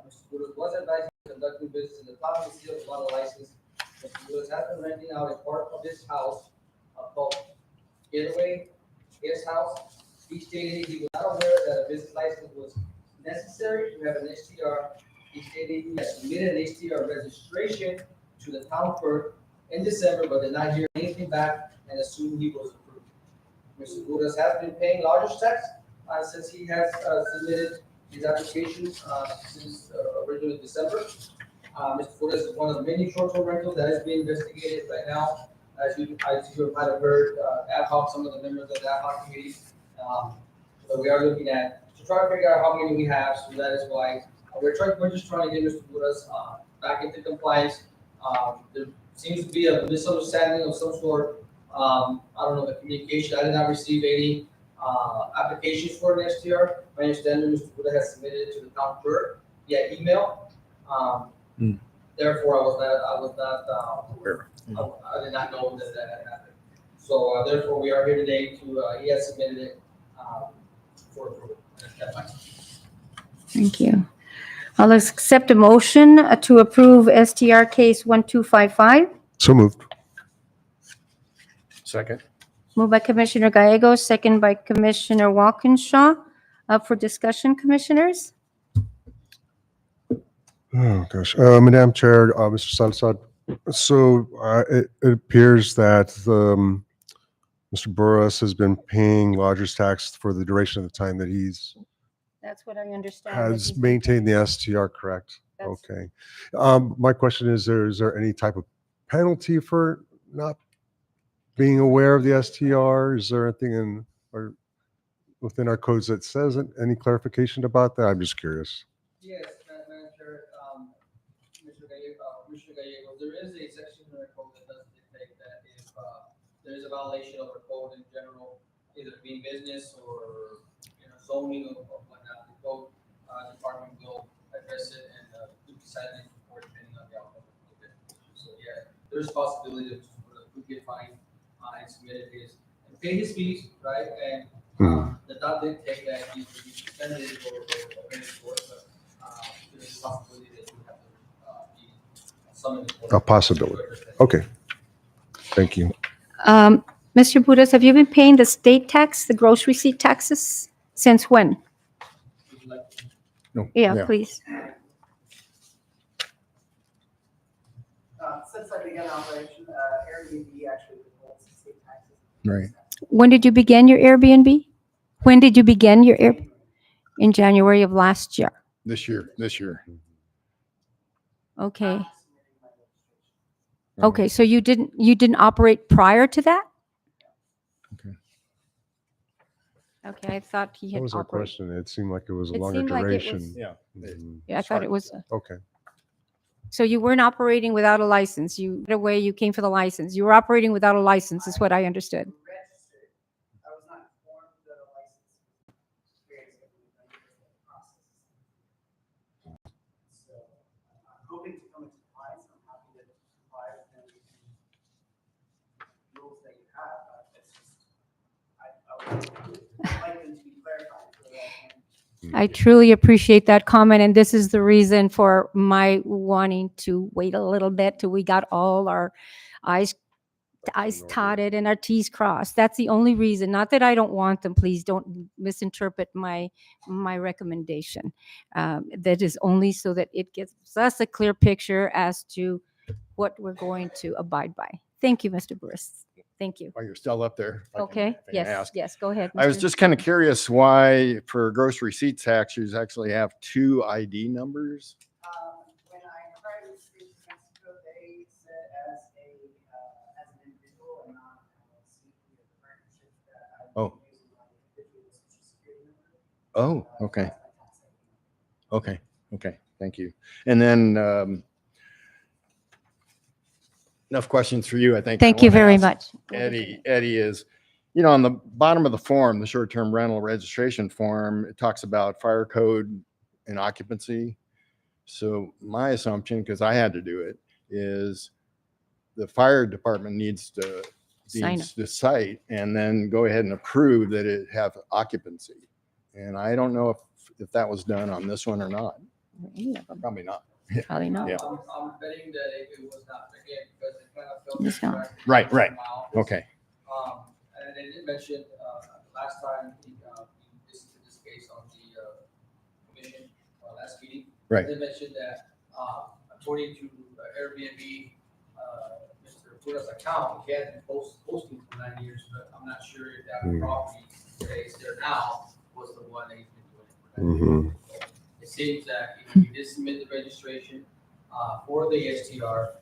Mr. Wood was advised to conduct new business in the town. The city was not a license. Mr. Wood has been renting out a part of this house called Getaway Guest House. He stated he was not aware that a business license was necessary to have an STR. He stated he has submitted an STR registration to the town clerk in December, but did not hear anything back and assumed he was approved. Mr. Budas has been paying larger tax since he has submitted his application since originally December. Mr. Budas is one of the many short-term rentals that is being investigated right now. As you might have heard, ad hoc, some of the members of the ad hoc committee. So we are looking at to try to figure out how many we have. So that is why we're just trying to get Mr. Budas back into compliance. There seems to be a misunderstanding of some sort. I don't know the communication. I did not receive any applications for an STR. My understanding, Mr. Buda has submitted it to the town clerk via email. Therefore, I was not aware. I did not know that had happened. So therefore, we are here today to. He has submitted it for approval. Thank you. I'll accept a motion to approve STR case 1255. So moved. Second. Moved by Commissioner Gallegos, second by Commissioner Walkinshaw. Up for discussion, commissioners? Oh, gosh. Madam Chair, Mr. Salazar, so it appears that Mr. Burris has been paying lodger's tax for the duration of the time that he's That's what I understand. has maintained the STR, correct? That's- Okay. My question is there any type of penalty for not being aware of the STR? Is there anything in or within our codes that says it? Any clarification about that? I'm just curious. Yes, Madam Chair, Commissioner Gallegos, there is a section in the code that does dictate that if there is a violation of the code in general, either being business or zoning or whatnot, the code department will address it and decide to report depending on the outcome of the investigation. So yeah, there's a possibility that could get fined and submitted his and pay his fees, right? And the dot did take that he would be suspended or any court, but there's a possibility that you have to be summoned. A possibility. Okay. Thank you. Mr. Budas, have you been paying the state tax, the gross receipt taxes? Since when? No. Yeah, please. Since I began operation, Airbnb actually withholds state taxes. Right. When did you begin your Airbnb? When did you begin your Air? In January of last year. This year. Okay. Okay, so you didn't operate prior to that? Okay. Okay, I thought he That had was our operated. question. It seemed like it was a It longer seemed like it was- duration. Yeah. Mhm. Yeah, I thought it was. Okay. So you weren't operating without a license. You, right away, you came for the license. You were operating without a license, is what I understood. Registered. I was not informed that a license was experienced in the process. So I'm hoping to come into compliance. I'm happy to comply with any rules that you have. But it's just, I would like them to be clarified so that I can. I truly appreciate that comment, and this is the reason for my wanting to wait a little bit till we got all our I's dotted and our T's crossed. That's the only reason. Not that I don't want them. Please don't misinterpret my recommendation. That is only so that it gives us a clear picture as to what we're going to abide by. Thank you, Mr. Burris. Thank you. While you're still up there. if I can- Okay. if I can Yes. ask. Yes. Go ahead. I was Mr. just kind of curious why for gross receipts tax, you actually have two ID numbers. When I tried to speak to Mexico, they said as an individual and not LLC, the partnership that I Oh. was using my individual social security number. Oh, okay. That's my tax ID. Okay. Thank you. And then enough questions for you, I think. Thank I you wanna very ask much. Eddie is, on the bottom of the form, the short-term rental registration form, it talks about fire code and occupancy. So my assumption, because I had to do it, is the fire department needs to Sign cite and then go ahead and approve that it have occupancy. And I don't know if that was done on this one or not. Probably not. Probably not. Yeah. I'm betting that it was not, again, because it kind of felt. It's not. Right. Wow. Okay. And they did mention, last time we visited this case on the commission, last meeting. Right. They mentioned that, according to Airbnb, Mr. Pura's account, he had been posting for 9 years, but I'm not sure if that property that is there now was the one that he's been doing it for 9 years. So it seems that he did submit the registration, for the STR.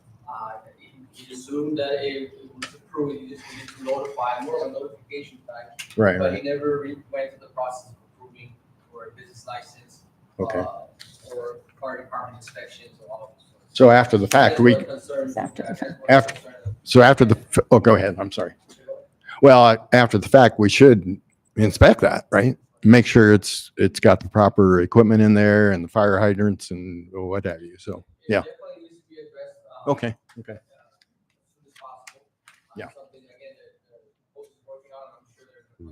He assumed that it was approved, he just needed to notify, more of a notification type. Right. But he never went through the process of approving for a business license. Okay. Or fire department inspections or all of this. So after the fact, oh, go ahead. I'm sorry. Well, after the fact, we should inspect that, right? Make sure it's got the proper equipment in there and the fire hydrants and what have you. So, yeah. Definitely needs to be addressed. Okay. As soon as possible. Yeah. Something again that the post is working on, I'm sure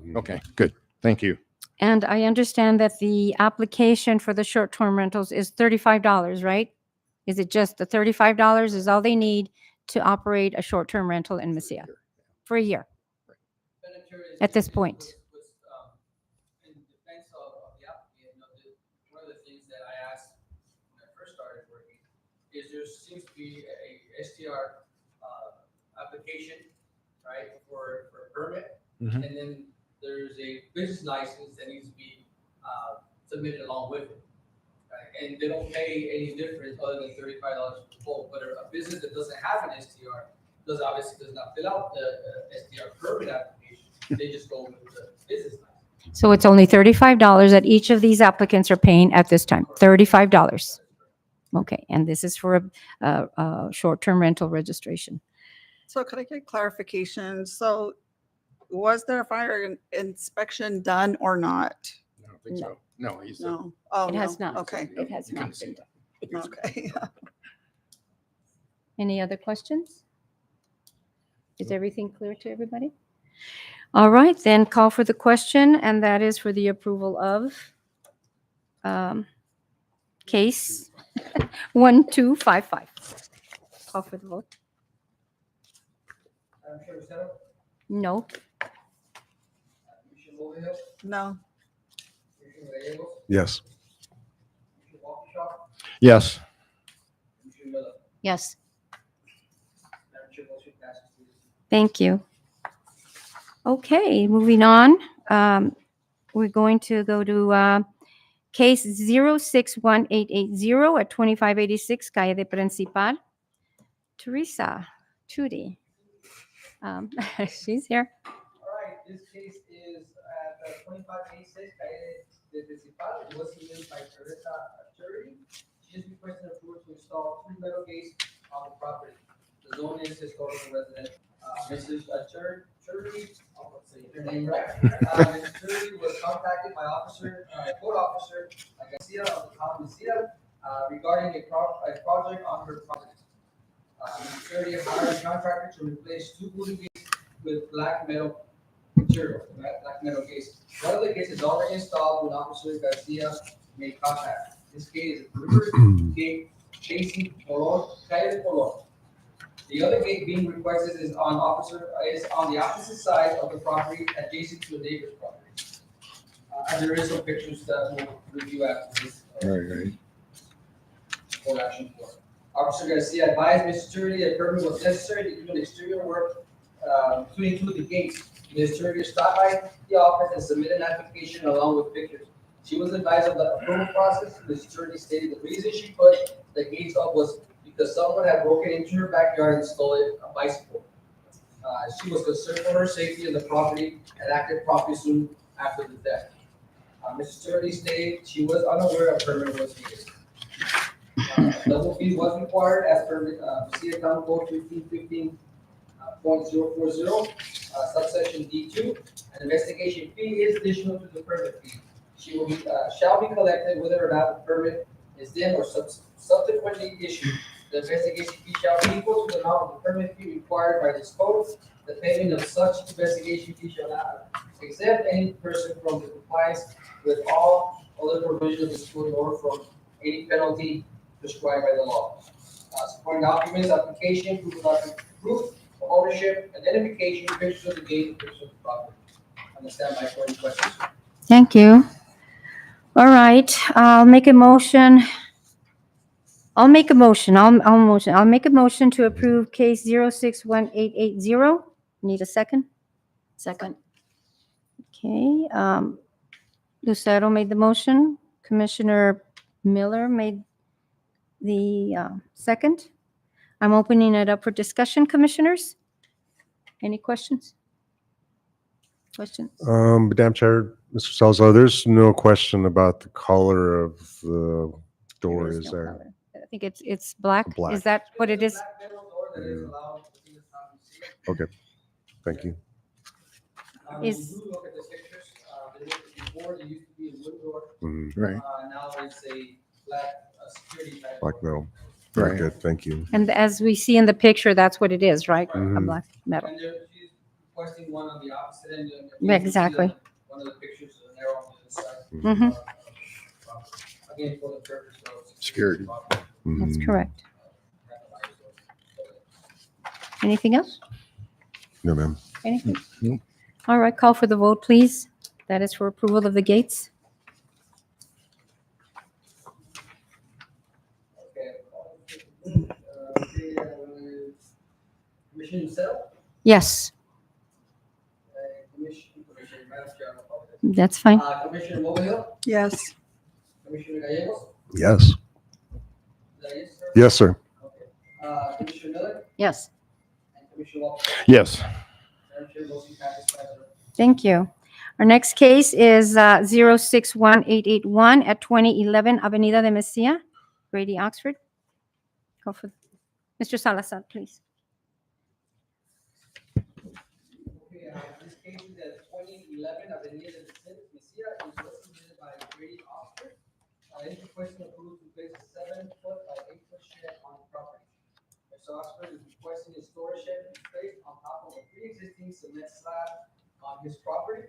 they're. Okay, good. Thank you. And I understand that the application for the short-term rentals is $35, right? Is it just the $35 is all they need to operate a short-term rental in Mesilla for a year? At this point. In defense of the applicant, one of the things that I asked when I first started working is there seems to be a STR application, right, for a permit. Mhm. And then there's a business license that needs to be submitted along with it. Right? And they don't pay any difference other than $35 per pole. But a business that doesn't have an STR obviously does not fill out the STR permit application. They just go with the business license. So it's only $35 that each of these applicants are paying at this time, $35. Okay, and this is for a short-term rental registration. So could I get clarification? So was there a fire inspection done or not? I don't think so. No, he said. No. Oh, It has no. not. Okay. It has You not couldn't see been that. done. Okay. Any other questions? Is everything clear to everybody? All right, then call for the question, and that is for the approval of case 1255. Call for the vote. Commissioner Rosero, No. Commissioner Mulvihill, No. Commissioner Gallegos, Yes. Commissioner Walkinshaw, Yes. Commissioner Miller. Yes. Madam Chair, motion passes 3-0. Thank you. Okay, moving on. We're going to go to case 061880 at 2586 Calle de Principal. Teresa Trudy. She's here. All right, this case is at 2586 Calle de Principal. It was submitted by Teresa Charity. She is requesting approval to install 2 metal gates on the property. The zone is historical resident. Mrs. Charity, I'll say her name right. Mrs. Charity was contacted by code officer Garcia of the town of Mesilla regarding a project on her property. Mrs. Charity hired a contractor to replace 2 wooden gates with black metal material, black metal gates. One of the gates is already installed when Officer Garcia made contact. This gate is a perimeter gate facing Calle de Colón. The other gate being requested is on the opposite side of the property adjacent to the neighbor's property. And there is some pictures that we'll review after this. Right. Full action for. Officer Garcia advised Mr. Sturdy that permit was necessary to do an exterior work to include the gates. Ms. Sturdy stopped by the office and submitted an application along with pictures. She was advised of the approval process. Ms. Sturdy stated the reason she put the gates up was because someone had broken into her backyard and stolen a bicycle. She was concerned for her safety in the property and acted promptly soon after the theft. Mrs. Sturdy stated she was unaware a permit was needed. Double fee was required as per Mesilla Town Code 1515.040, subsection D2. An investigation fee is additional to the permit fee. She will shall be collected whether or not the permit is then or subsequently issued. The investigation fee shall be equal to the amount of the permit fee required by this code. The payment of such investigation fee shall not exempt any person from the compliance with all other provisions of this code or from any penalty prescribed by the law. Supporting documents, application, proof of ownership, identification, pictures of the gate, and pictures of the property. Understand my important questions. Thank you. All right, I'll make a motion. I'll make a motion to approve case 061880. Need a second? Second. Okay, Lucero made the motion. Commissioner Miller made the second. I'm opening it up for discussion, commissioners. Any questions? Questions? Madam Chair, Mr. Salzar, there's no question about the color of the door, There is no there? color. I think it's black. Black. Is that what it is? Black metal door that is allowed within the town of Mesilla. Okay, thank you. Is- You do look at the pictures, before there used to be a wood door, Mhm. Right. now it's a black security type. Black door. metal. Very Right. good, thank you. And as we see in the picture, that's what it is, right? A Mhm. black metal. And she's requesting one on the opposite end. Yeah, exactly. one of the pictures is an arrow on the other side. Mhm. Again, for the purpose of. Security. That's correct. Anything else? No, ma'am. Anything? Nope. All right, call for the vote, please. That is for approval of the gates. Okay. Commissioner Sell, Yes, Commissioner Madam Chair, I apologize. that's fine. Commissioner Mobill, Yes. Commissioner Gallegos, Yes. is that yes, sir? Yes, sir. Okay. Commissioner Miller Yes. and Commissioner Walker. Yes. Madam Chair, motion passes 5-0. Thank you. Our next case is 061881 at 2011 Avenida de Mesilla, Grady, Oxford. Go for Mr. Salazar, please. Okay, this case is at 2011 Avenida de Mesilla, is represented by Grady Oxford. It's requesting approval to place a 7-foot by 8-foot shed on the property. Mr. Oxford is requesting a storage shed to be placed on top of a pre-existing cement slab on his property.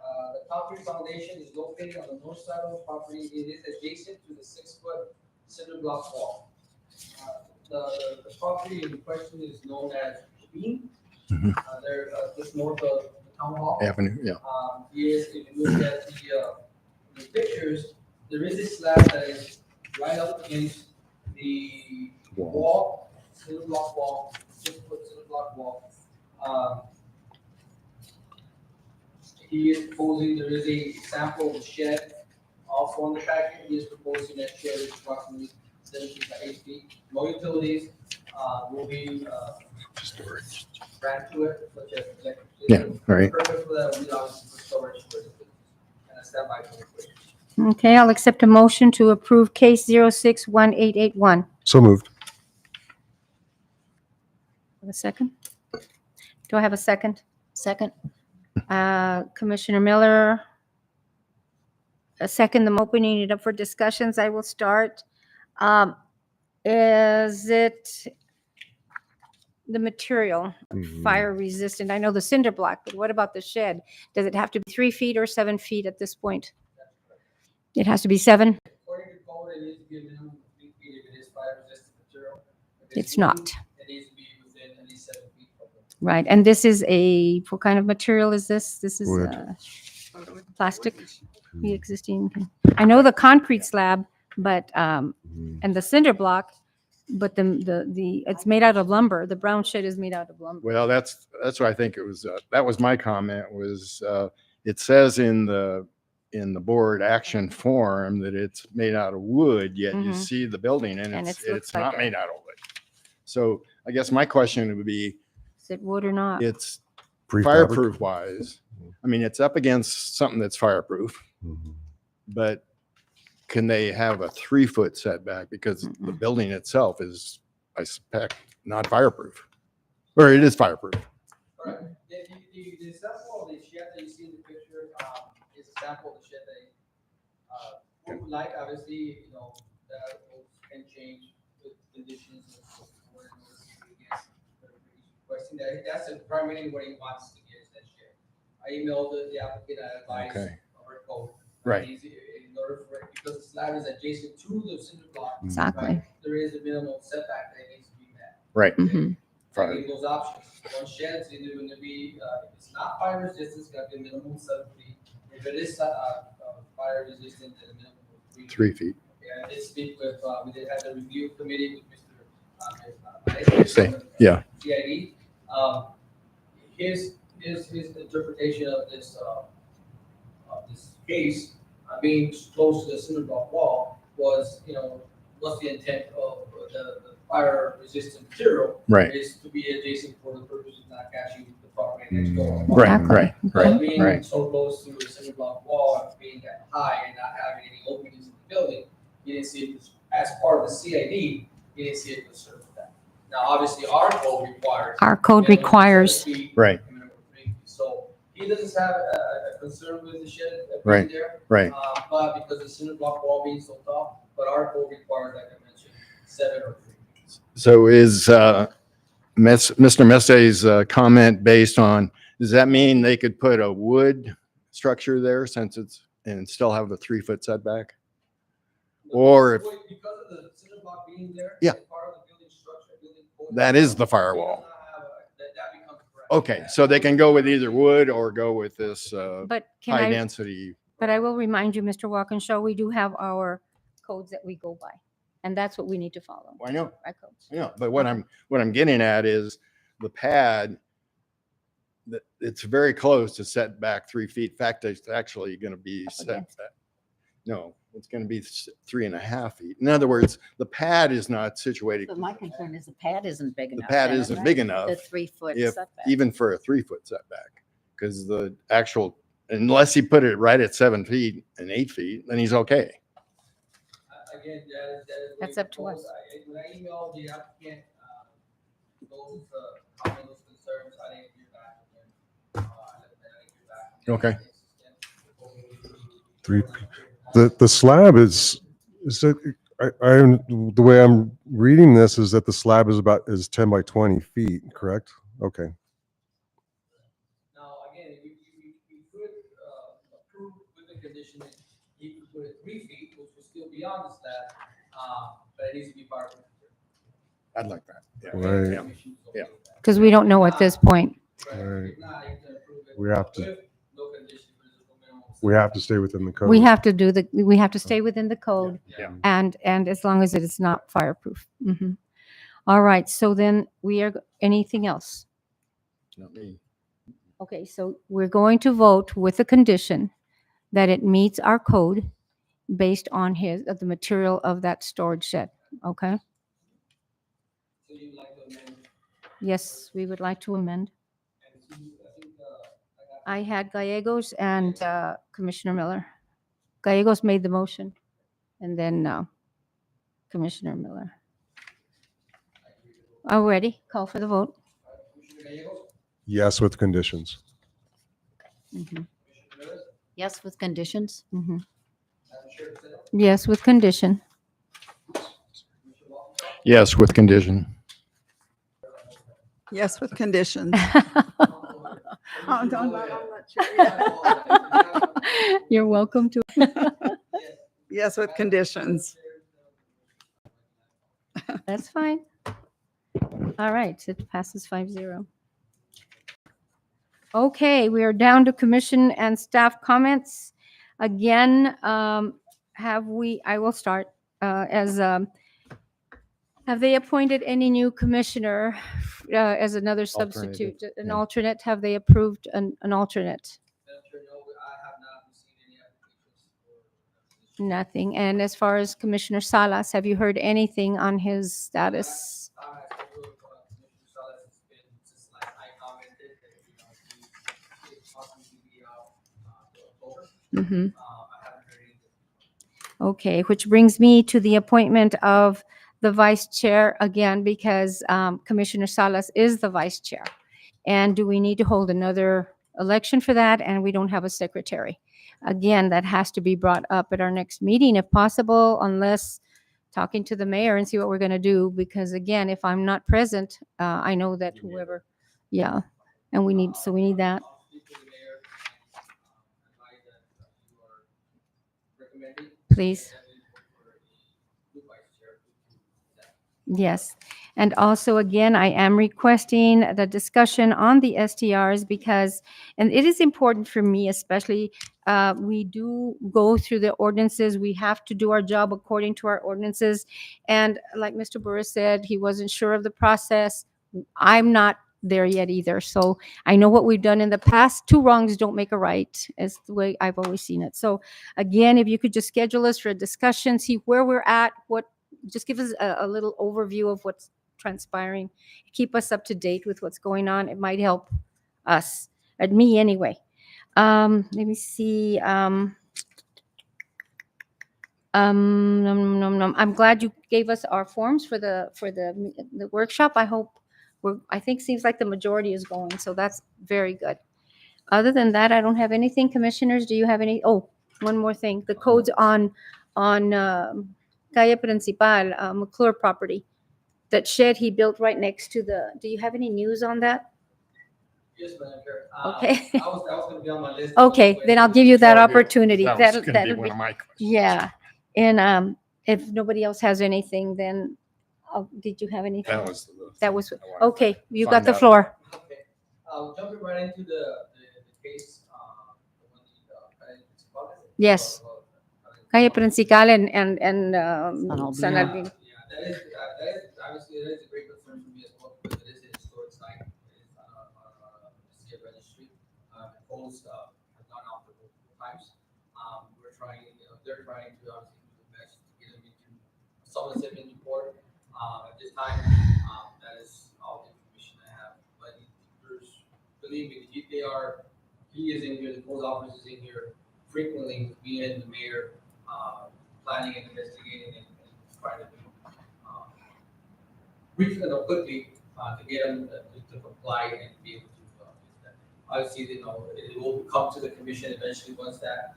The concrete foundation is located on the north side of the property. It is adjacent to the 6-foot cinder block wall. The property in question is known as Bean. They're just north of the town hall. Avenue, yeah. Yes, if you look at the pictures, there is a slab that is right up against the wall, cinder block wall, 6-foot cinder block wall. He is proposing, there is a sample of the shed also on the packet. He is proposing that shed is approximately 7 feet by 8 feet. No utilities, will be, Storage. ran to it, such as electric. Yeah, all right. The purpose for that will be obviously for storage for the business. And a standby for the equipment. Okay, I'll accept a motion to approve case 061881. So moved. Have a second? Do I have a second? Second. Commissioner Miller. A second, I'm opening it up for discussions. I will start. Is it the material fire resistant? I know the cinder block, but what about the shed? Does it have to be 3 feet or 7 feet at this point? It has to be 7? According to code, it needs to be a minimum of 3 feet if it is fire resistant material. If It's not. wood, it needs to be within at least 7 feet from it. Right, and this is what kind of material is this? This is Wood. plastic, the existing. I know the concrete slab, but, and the cinder block, but it's made out of lumber. The brown shed is made out of lumber. Well, that's what I think it was. That was my comment was, it says in the board action form that it's made out of wood, yet you Mhm. see the building and And it's it looks not like made out of wood. So I guess my question would be, Is it wood or not? it's Prefabric. fireproof wise. I mean, it's up against something that's fireproof, Mhm. but can they have a 3-foot setback because the building itself is, I suspect, not fireproof, or it is fireproof? All right, the sample of the shed that you see in the picture, is a sample of the shed that, we would like, obviously, that will can change with conditions of where it was against the requesting that. That's primarily what he wants to get is that shed. I emailed the applicant, I advised Okay. our code. Right. In order for it, because the slab is adjacent to the cinder block. Exactly. right, there is a minimal setback that needs to be met. Right. Mhm. I gave those options. One shed's either going to be, if it's not fire resistant, it's got to be a minimum of 7 feet. If it is fire resistant, then a minimum of 3 feet. 3 feet. Yeah, I did speak with, we did have a review committee with Mr. Say, yeah. CID. His interpretation of this case, being close to the cinder block wall was, what's the intent of the fire resistant material? Right. Is to be adjacent for the purpose of not catching the property next door. Right. But being Right. so close to the cinder block wall and being that high and not having any openings in the building, you didn't see it as part of the CID, you didn't see it concerned with that. Now, obviously, our code requires. Our code minimum of 7 requires. feet, Right. minimum of 3 feet. So he doesn't have a concern with the shed Right. being there. Right. But because the cinder block wall being so tall, but our code requires, like I mentioned, 7 or 3 feet. So is Mr. Messay's comment based on, does that mean they could put a wood structure there since it's, and still have the 3-foot setback? Or if, Because of the cinder block being there. Yeah. as part of the building structure, building code, that is the it does firewall. not have that becomes correct. Okay, so they can go with either wood or go with this But can high I, density. but I will remind you, Mr. Walkinshaw, we do have our codes that we go by. And that's what we need to follow. I know, Our codes. I know, but what I'm getting at is the pad, that it's very close to set back 3 feet. In fact, it's actually going to be set against back. No, it's going to be 3.5 feet. In other words, the pad is not situated. But my concern is the pad isn't big The enough. pad then, isn't right? big enough. The 3-foot If, setback. even for a 3-foot setback, because the actual, unless he put it right at 7 feet and 8 feet, then he's okay. Again, that is. That's up to us. When I emailed the applicant, those, comment, those concerns, I didn't hear back from them. I didn't hear back. Okay. 3. The slab is it, the way I'm reading this is that the slab is 10 by 20 feet, correct? Okay. Now, again, we could, approve with the condition that he could put it 3 feet, which would still be on the slab, but it needs to be part of it. I'd like that. Yeah. Right. Yeah. Because we don't know at this point. Right. If not, you can approve it We have to- with no condition for the minimum. We have to stay within the code. We have to stay within the code Yeah. and as long as it is not fireproof. Mhm. All right. So then anything else? Not me. Okay. So we're going to vote with the condition that it meets our code based on the material of that storage shed. Okay. So you'd like to amend, Yes, we would like to amend. and I think, I had Gallegos and Commissioner Miller. Gallegos made the motion, and then Commissioner Miller. All ready? Call for the vote. Commissioner Gallegos, Yes, with conditions. Mhm. Commissioner Miller, Yes, with conditions. Mhm. Madam Chair, Priscilla, Yes, with condition. Commissioner Walker, Yes, with condition. Yes, with conditions. I'm not sure yet. You're welcome to. Yes, with conditions. That's fine. All right, it passes 5-0. Okay, we are down to commission and staff comments. Again, I will start have they appointed any new commissioner as another substitute, an yeah. alternate? Have they approved an alternate? Madam Chair, no, I have not received any applications for. Nothing. And as far as Commissioner Salas, have you heard anything on his status? I have spoken with Commissioner Salas, it's been since like I commented that, he is possibly to be out to October. Mhm. I haven't heard anything. Okay, which brings me to the appointment of the vice chair again, because Commissioner Salas is the vice chair. And do we need to hold another election for that? And we don't have a secretary. Again, that has to be brought up at our next meeting if possible, unless talking to the mayor and see what we're going to do. Because again, if I'm not present, I know that whoever, yeah, and we need that. I'll speak to the mayor and advise that you are recommending. Please. that we vote for a new vice chair to that. Yes. And also, again, I am requesting the discussion on the STRs because, and it is important for me, especially, we do go through the ordinances. We have to do our job according to our ordinances. And like Mr. Burris said, he wasn't sure of the process. I'm not there yet either. So I know what we've done in the past. 2 wrongs don't make a right, is the way I've always seen it. So again, if you could just schedule us for a discussion, see where we're at, just give us a little overview of what's transpiring. Keep us up to date with what's going on. It might help us, and me anyway. Let me see. I'm glad you gave us our forms for the workshop. I think seems like the majority is going, so that's very good. Other than that, I don't have anything. Commissioners, do you have any? Oh, one more thing. The codes on Calle Principal, McClure property. That shed he built right next to do you have any news on that? Yes, Madam Chair. Okay. I was gonna be on my list. Okay, then I'll give you that Oh, good. opportunity. That was That'll, gonna be that'll one be, of my questions. yeah. And if nobody else has anything, then, did you have anything? That was. That was, I wanted to okay, you find got the out. floor. Okay, jumping right into the case, the one Yes. Calle Principal and San Albin. Yeah, that is, obviously, that is a great concern for me as well, because it is a historic site. It is on a state registry. Polls have gone out for multiple times. We're trying, they're trying to obviously do the best to get them into someone's admin report. At this time, that is all the information I have. But there's, believe me, he is in here, the post office is in here frequently with me and the mayor, planning and investigating and trying to brief them quickly to get them to comply and be able to use that. Obviously, it will come to the commission eventually once that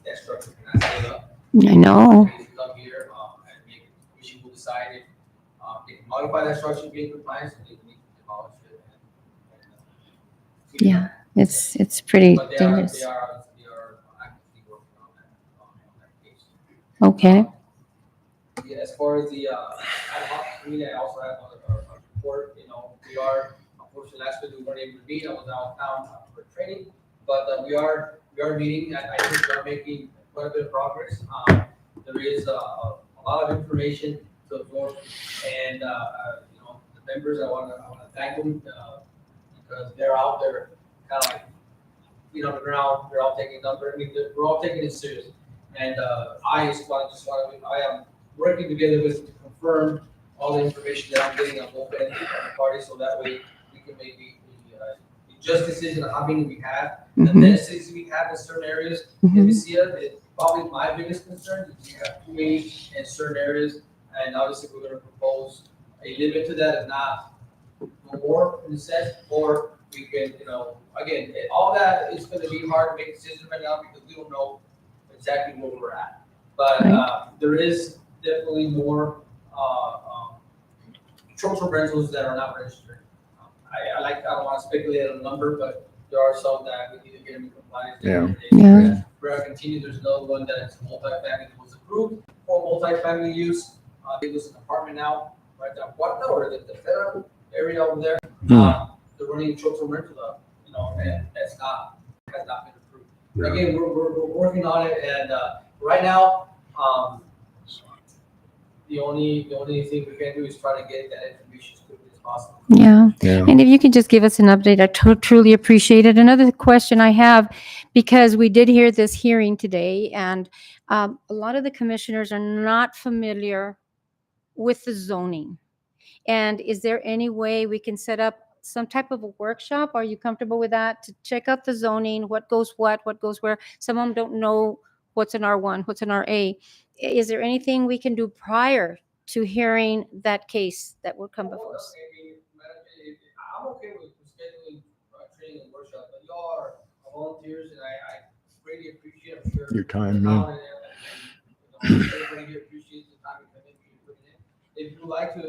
that structure can set up. I know. Please come here and make the commission will decide if they can modify that structure to be in compliance, and they need to demolish it. Yeah, it's pretty But dangerous. they are actively working on that case. Okay. Yeah, as far as the ad hoc committee, I also have a report. We are, unfortunately, last week we weren't able to meet. I was out of town for training, but we are meeting. I think we are making quite a bit of progress. There is a lot of information to absorb, and the members, I want to thank them because they're out there kind of like feet on the ground. They're all taking numbers. I mean, we're all taking it serious, and I am working together with to confirm all the information that I'm getting on both ends of the party, so that way we can make the just decision on how many we have. The densities we have in certain areas, in Mesilla, is probably my biggest concern, is you have too many in certain areas, and obviously we're gonna propose a limit to that, if not no more in a sense, or we can, again, all that is gonna be hard to make decisions right now because we don't know exactly where we're at. But there is definitely more short-term rentals that are not registered. I don't want to speculate on a number, but there are some that we need to get them in compliance. Yeah. We're going to continue. There's another one that's multifamily that was approved for multifamily use. They was an apartment now, right down Guarda or the federal area over there. They're running short-term rental, and has not been approved. Yeah. Again, we're working on it, and right now, the only thing we can do is try to get that information as quickly as possible. Yeah. And if you could just give us an update, I truly appreciate it. Another question I have, because we did hear this hearing today, and a lot of the commissioners are not familiar with the zoning. And is there any way we can set up some type of a workshop? Are you comfortable with that? To check out the zoning, what goes what goes where? Some of them don't know what's in R1, what's in RA. Is there anything we can do prior to hearing that case that will come before us? I'm okay with scheduling training and workshop, but y'all are volunteers, and I greatly appreciate, I'm sure. Your time, the man. town and everybody here appreciates the time and commitment you're putting in. If you would like to, I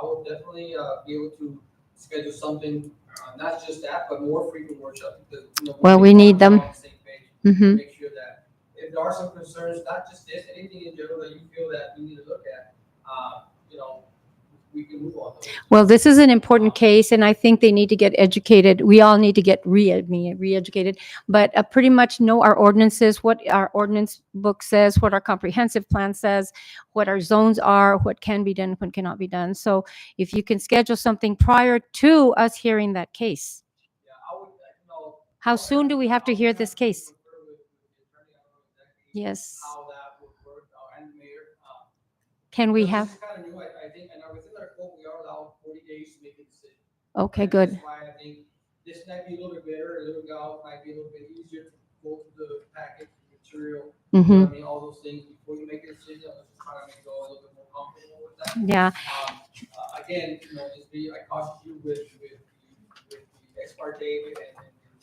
will definitely be able to schedule something, not just that, but more frequent workshops, because, Well, we need them. On the same page, to make sure that if there are some concerns, not just this, anything in general that you feel that we need to look at, we can move on. Well, this is an important case, and I think they need to get educated. We all need to get re-educated, but pretty much know our ordinances, what our ordinance book says, what our comprehensive plan says, what our zones are, what can be done, what cannot be done. So if you can schedule something prior to us hearing that case. Yeah, I would, How soon do we have to hear this case? Yes. How that would work, and the mayor. Can we This have? is kind of new, I think, and within our code, we are allowed 40 days to make a decision. Okay, And good. That's why I think this might be a little bit better, a little bit might be a little bit easier to go through the package, material, I mean, all those things before you make a decision. I was just trying to make you all a little bit more comfortable with that. Yeah. Again, I caution you with the ex parte and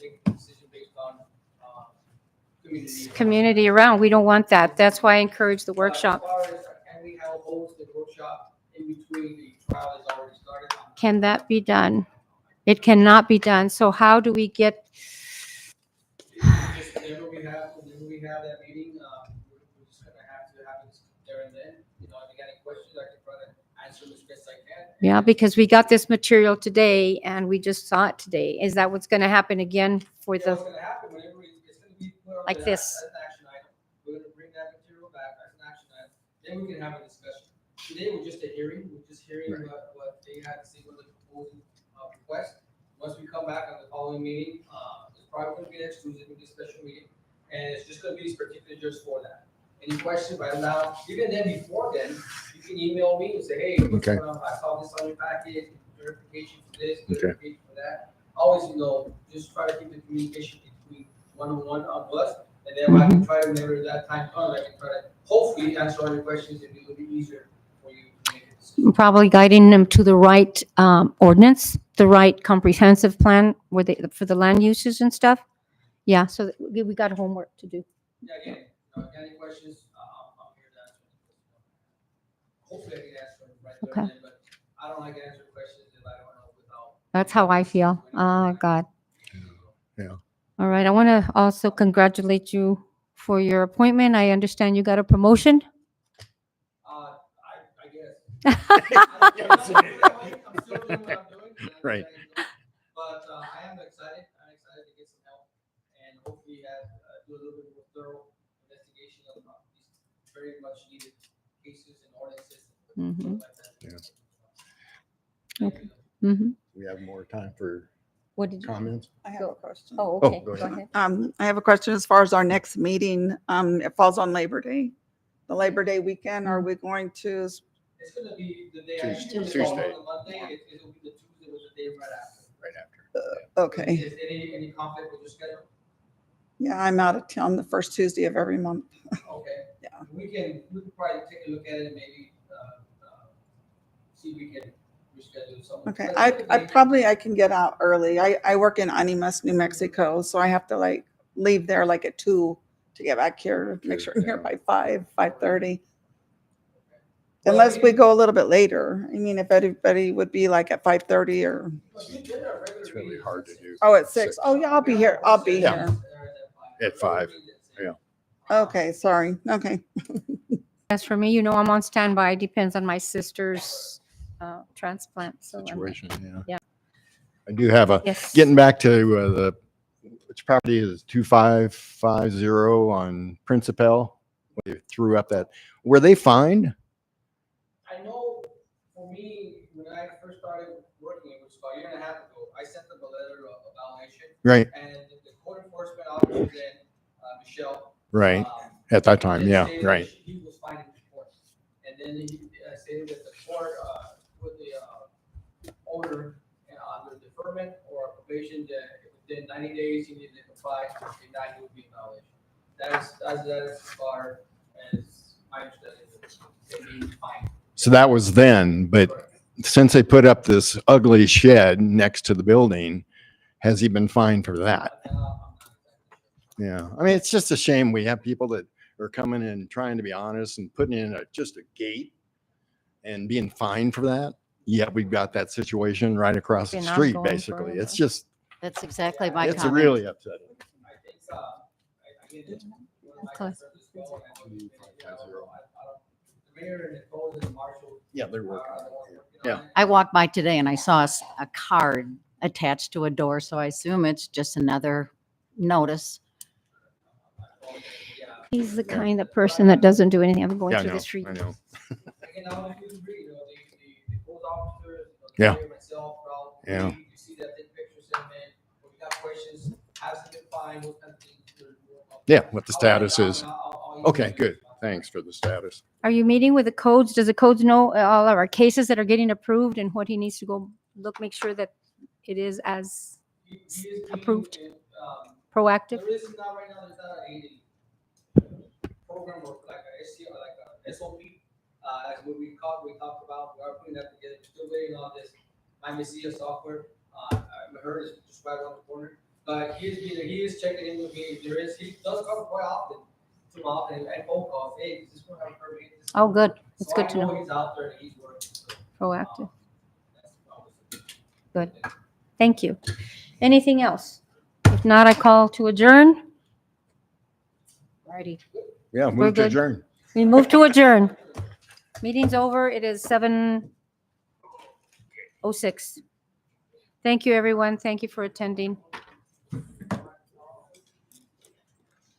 make the decision based on Community around. We don't want that. That's why I encourage the workshop. As far as can we have a hosted workshop in between the trial that's already started? Can that be done? It cannot be done. So how do we get, Just whenever we have that meeting, we're just gonna have to have it there and then. You know, if you got any questions, I can try to answer them as best I can. yeah, because we got this material today and we just saw it today. Is that what's going to happen again for Yeah, the, what's gonna happen whenever it's gonna be put on Like as this. an action item. We're gonna bring that material back as an action item, then we can have a discussion. Today, we're just a hearing, we're just hearing Right. what they had to say, what the proposed, request. Once we come back on the following meeting, it's probably gonna be next Tuesday, we'll be a special meeting, and it's just gonna be particularly just for that. Any questions right now, even then, before then, you can email me and say, hey, what's Okay. going on? I saw this on your packet, verification for this, Okay. verification for that. Always, just try to keep the communication between one-on-one of us, and then I can try to, whenever that time comes, I can try to hopefully answer all your questions, and it'll be easier for you to make a decision. probably guiding them to the right ordinance, the right comprehensive plan where they, for the land uses and stuff? Yeah, so we got homework to do. Yeah, again, if you got any questions, I'm here to answer. Hopefully I can answer them right there Okay. and then, but I don't like answering questions if I don't know without. That's how I feel. Oh, God. Yeah. All right, I want to also congratulate you for your appointment. I understand you got a promotion. I guess. Yeah. I'm still doing what I'm doing. and I'm Right. excited to go. But I am excited. I'm excited to get some help and hopefully do a little bit more thorough investigation of these very much needed cases and ordinances. and Mhm. stuff like that. Yeah. Okay. Mm-hmm. We have more time for What did you? comments. I have a question. Oh, Oh, okay. go Go ahead. ahead. I have a question as far as our next meeting. It falls on Labor Day, the Labor Day weekend. Are we going to, It's gonna be the day. Tuesday. On the Monday, it'll be the Tuesday with the day right after. Right after. okay. Is any conflict with your schedule? Yeah, I'm out of town the first Tuesday of every month. Okay. Yeah. We can probably take a look at it and maybe, see if we can reschedule something. Okay, But I can get out early. I work in Animas, New Mexico, so I have to like leave there like at 2 to get back here, make sure I'm here by 5:30. Unless we go a little bit later. I mean, if everybody would be like at 5:30 or, It's really hard to do. oh, at 6. Oh, yeah, I'll be here. I'll be Yeah. here. At 5. Yeah. Okay, sorry. Okay. As for me, you know, I'm on standby. Depends on my sister's transplant. So Situation, yeah. Yeah. I do have a, Yes. getting back to which property is 2550 on Principal? They threw up that, were they fined? I know for me, when I first started working, it was about a year and a half ago, I sent them a letter of evaluation. Right. And the code enforcement officer then, Michelle. Right. At that time, then yeah, stated right. that he was fined in court. And then he stated that the court, put the owner under deferment or probation, that within 90 days, he needed to comply, if not, he would be in violation. That is as far as my understanding is, they being fined. So that was then, but since they put up this ugly shed next to the building, has he been fined for that? Yeah, I mean, it's just a shame we have people that are coming in trying to be honest and putting in just a gate and being fined for that. Yet we've got that situation right across the Been street, ongoing basically. forever. It's just, That's exactly my it's comment. really upsetting. Yeah, they're working on it. Yeah. I walked by today and I saw a card attached to a door, so I assume it's just another notice. He's the kind of person that doesn't do anything. I'm going Yeah, I through know, the street. I know. Yeah. Yeah. You see that, take pictures, and then when you got questions, hasn't been fined, what kind of things. Yeah, what the status is. Okay, good. Thanks for the status. Are you meeting with the codes? Does the codes know all of our cases that are getting approved and what he needs to go look, make sure that it is as He is meeting approved, with, proactive? There is not right now, there's not a program or like a SCR, like a SOP, as what we talked about, we are putting that together, we're still waiting on this, my Messiah software, I heard it's just right around the corner, but he is checking in with me, he does come quite often, too often, and phone calls, hey, is this one have a permit? Oh, good. It's So good I to know. He's out there and he's working. So, Proactive. that's always Good. Thank you. Anything else? If not, I call to adjourn. Righty. Yeah, We're move to good. adjourn. We move to adjourn. Meeting's over. It is 7:06. Thank you, everyone. Thank you for attending.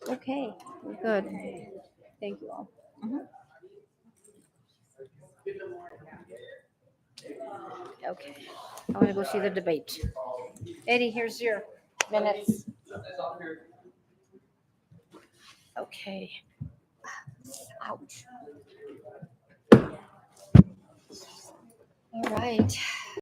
Okay, we're good. Thank you all. Okay, I want to go see the debate. Eddie, here's your minutes. Okay. Ouch. All right.